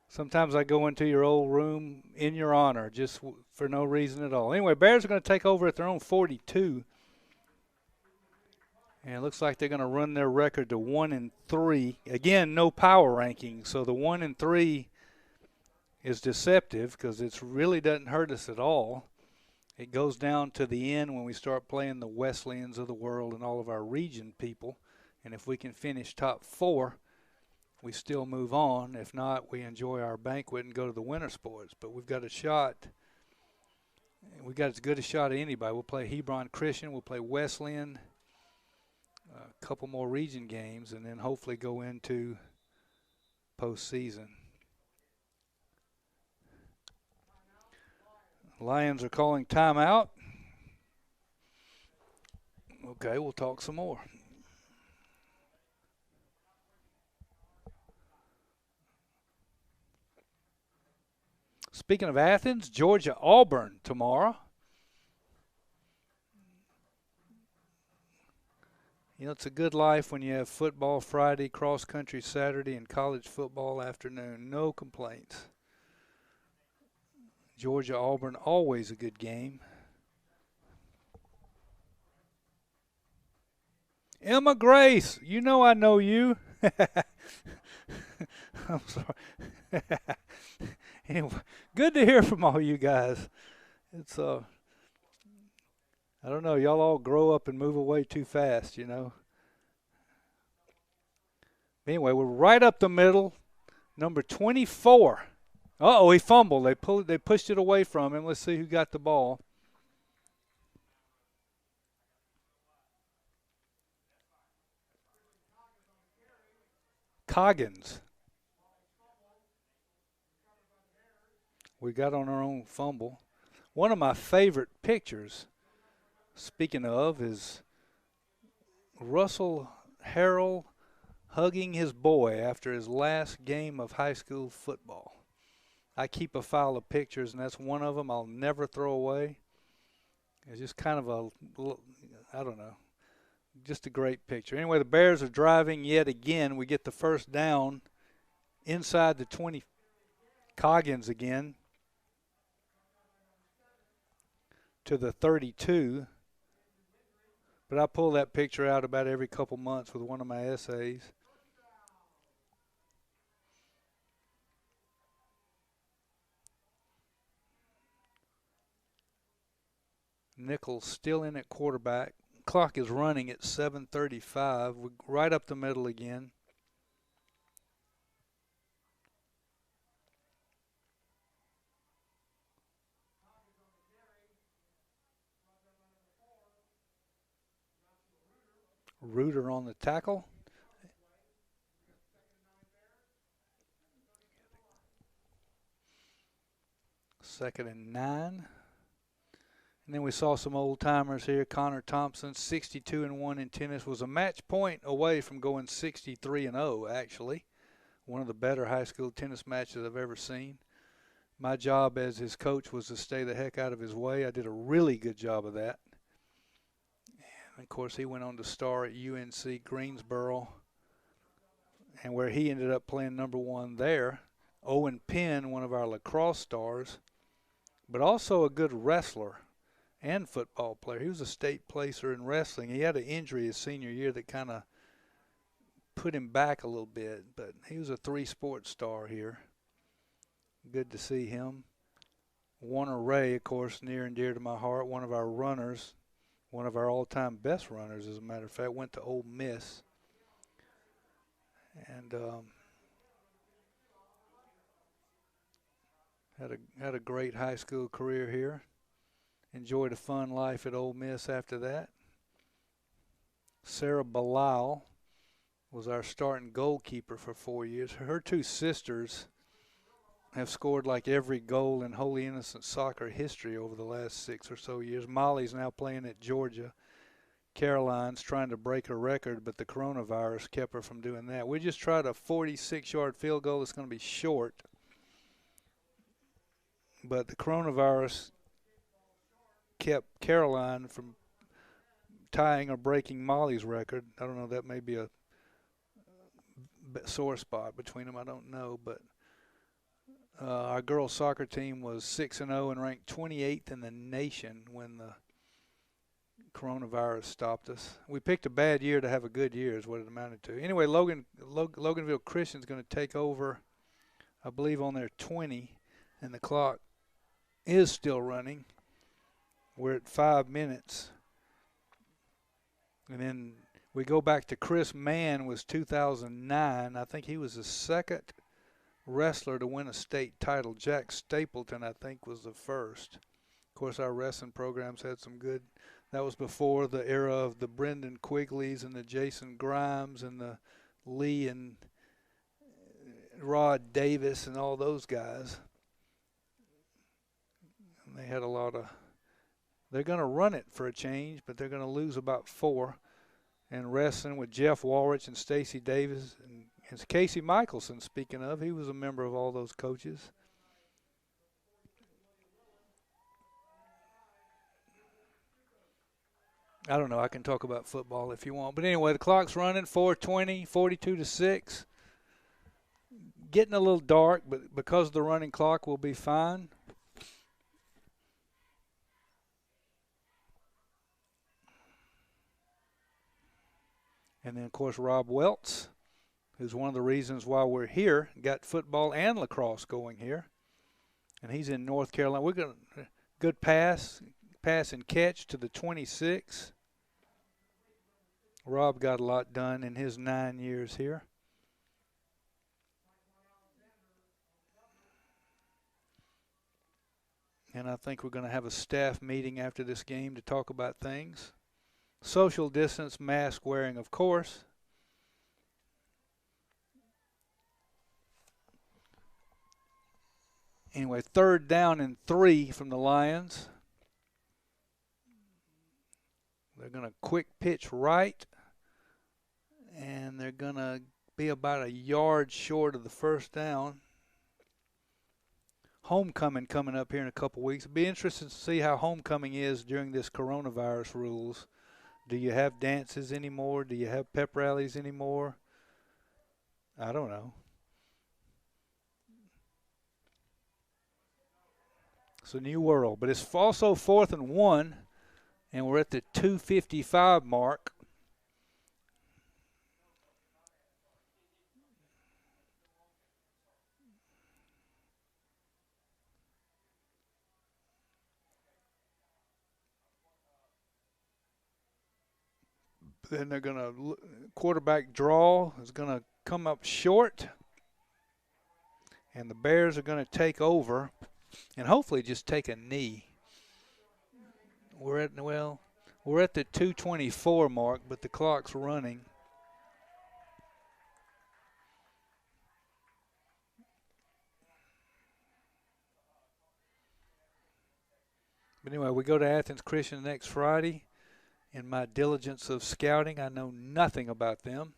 Sometimes I go into your old room in your honor just for no reason at all. Anyway, Bears are going to take over at their own 42. And it looks like they're going to run their record to 1-3. Again, no power ranking, so the 1-3 is deceptive because it really doesn't hurt us at all. It goes down to the end when we start playing the Wesleyans of the world and all of our region people. And if we can finish top 4, we still move on. If not, we enjoy our banquet and go to the winter sports. But we've got a shot. We've got as good a shot as anybody. We'll play Hebron Christian. We'll play Wesleyan. A couple more region games, and then hopefully go into postseason. Lions are calling timeout. Okay, we'll talk some more. Speaking of Athens, Georgia Auburn tomorrow. You know, it's a good life when you have football Friday, cross country Saturday, and college football afternoon. No complaints. Georgia Auburn, always a good game. Emma Grace, you know you. I'm sorry. Anyway, good to hear from all you guys. It's I don't know, y'all all grow up and move away too fast, you know. Anyway, we're right up the middle. Number 24. Uh-oh, he fumbled. They pushed it away from him. Let's see who got the ball. Coggins. We got on our own fumble. One of my favorite pictures, speaking of, is Russell Harrell hugging his boy after his last game of high school football. I keep a file of pictures, and that's one of them I'll never throw away. It's just kind of I don't know, just a great picture. Anyway, the Bears are driving yet again. We get the first down inside the 20. Coggins again to the 32. But I pull that picture out about every couple months with one of my essays. Nichols still in at quarterback. Clock is running at 7:35. We're right up the middle again. Reuter on the tackle. 2nd and 9. And then we saw some old timers here. Connor Thompson, 62-1 in tennis, was a match point away from going 63-0 actually. One of the better high school tennis matches I've ever seen. My job as his coach was to stay the heck out of his way. I did a really good job of that. And of course, he went on to star at UNC Greensboro, and where he ended up playing number 1 there. Owen Penn, one of our lacrosse stars, but also a good wrestler and football player. He was a state placer in wrestling. He had an injury his senior year that kind of put him back a little bit, but he was a 3-sport star here. Good to see him. Warner Ray, of course, near and dear to my heart, one of our runners, one of our all-time best runners, as a matter of fact, went to Ole Miss. And had a great high school career here. Enjoyed a fun life at Ole Miss after that. Sarah Bilal was our starting goalkeeper for 4 years. Her 2 sisters have scored like every goal in Holy Innocent soccer history over the last 6 or so years. Molly's now playing at Georgia. Caroline's trying to break her record, but the coronavirus kept her from doing that. We just tried a 46-yard field goal that's going to be short, but the coronavirus kept Caroline from tying or breaking Molly's record. I don't know, that may be a sore spot between them, I don't know, but our girls soccer team was 6-0 and ranked 28th in the nation when the coronavirus stopped us. We picked a bad year to have a good year is what it amounted to. Anyway, Loganville Christian's going to take over, I believe, on their 20, and the clock is still running. We're at 5 minutes. And then we go back to Chris Mann, was 2009. I think he was the second wrestler to win a state title. Jack Stapleton, I think, was the first. Of course, our wrestling programs had some good. That was before the era of the Brendan Quigleys and the Jason Grimes and the Lee and Rod Davis and all those guys. And they had a lot of. They're going to run it for a change, but they're going to lose about 4. And wrestling with Jeff Walrich and Stacy Davis and Casey Michelson, speaking of, he was a member of all those coaches. I don't know. I can talk about football if you want. But anyway, the clock's running, 4:20, 42-6. Getting a little dark, but because of the running clock, we'll be fine. And then, of course, Rob Welts, who's one of the reasons why we're here, got football and lacrosse going here. And he's in North Carolina. We're going to good pass and catch to the 26. Rob got a lot done in his 9 years here. And I think we're going to have a staff meeting after this game to talk about things. Social distance, mask wearing, of course. Anyway, 3rd down and 3 from the Lions. They're going to quick pitch right, and they're going to be about a yard short of the 1st down. Homecoming coming up here in a couple weeks. It'll be interesting to see how homecoming is during this coronavirus rules. Do you have dances anymore? Do you have pep rallies anymore? I don't know. It's a new world. But it's also 4th and 1, and we're at the 2:55 mark. Then they're going to quarterback draw is going to come up short, and the Bears are going to take over and hopefully just take a knee. We're at the 2:24 mark, but the clock's running. But anyway, we go to Athens Christian next Friday. In my diligence of scouting, I know nothing about them.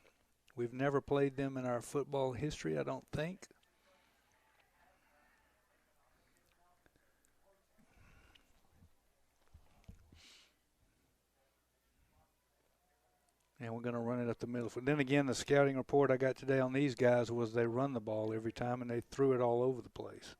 We've never played them in our football history, I don't think. And we're going to run it up the middle. Then again, the scouting report I got today on these guys was they run the ball every time and they threw it all over the place.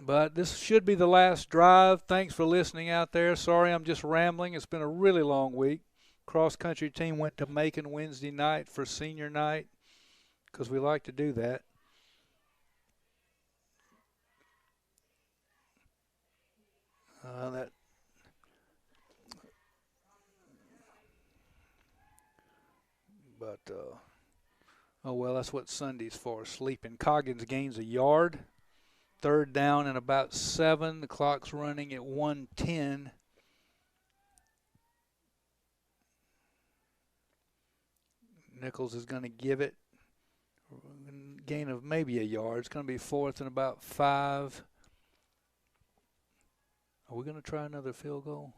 But this should be the last drive. Thanks for listening out there. Sorry I'm just rambling. It's been a really long week. Cross-country team went to Macon Wednesday night for senior night because we like to do that. Oh, well, that's what Sunday's for, sleeping. Coggins gains a yard. 3rd down and about 7. The clock's running at 1:10. Nichols is going to give it a gain of maybe a yard. It's going to be 4th and about 5. Are we going to try another field goal?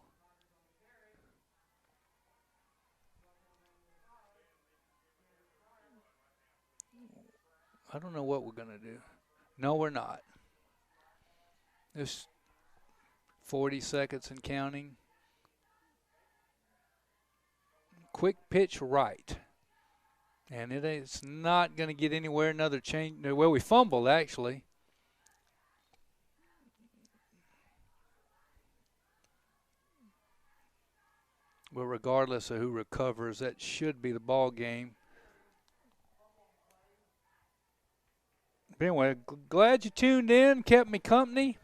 I don't know what we're going to do. No, we're not. There's 40 seconds and counting. Quick pitch right. And it's not going to get anywhere. Another change. Well, we fumbled, actually. But regardless of who recovers, that should be the ball game. But anyway, glad you tuned in, kept me company.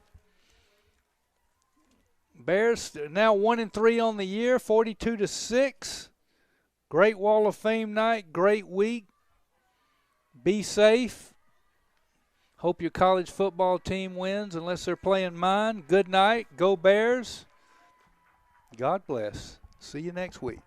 Bears now 1-3 on the year, 42-6. Great Wall of Fame night, great week. Be safe. Hope your college football team wins unless they're playing mine. Good night. Go Bears. God bless. See you next week.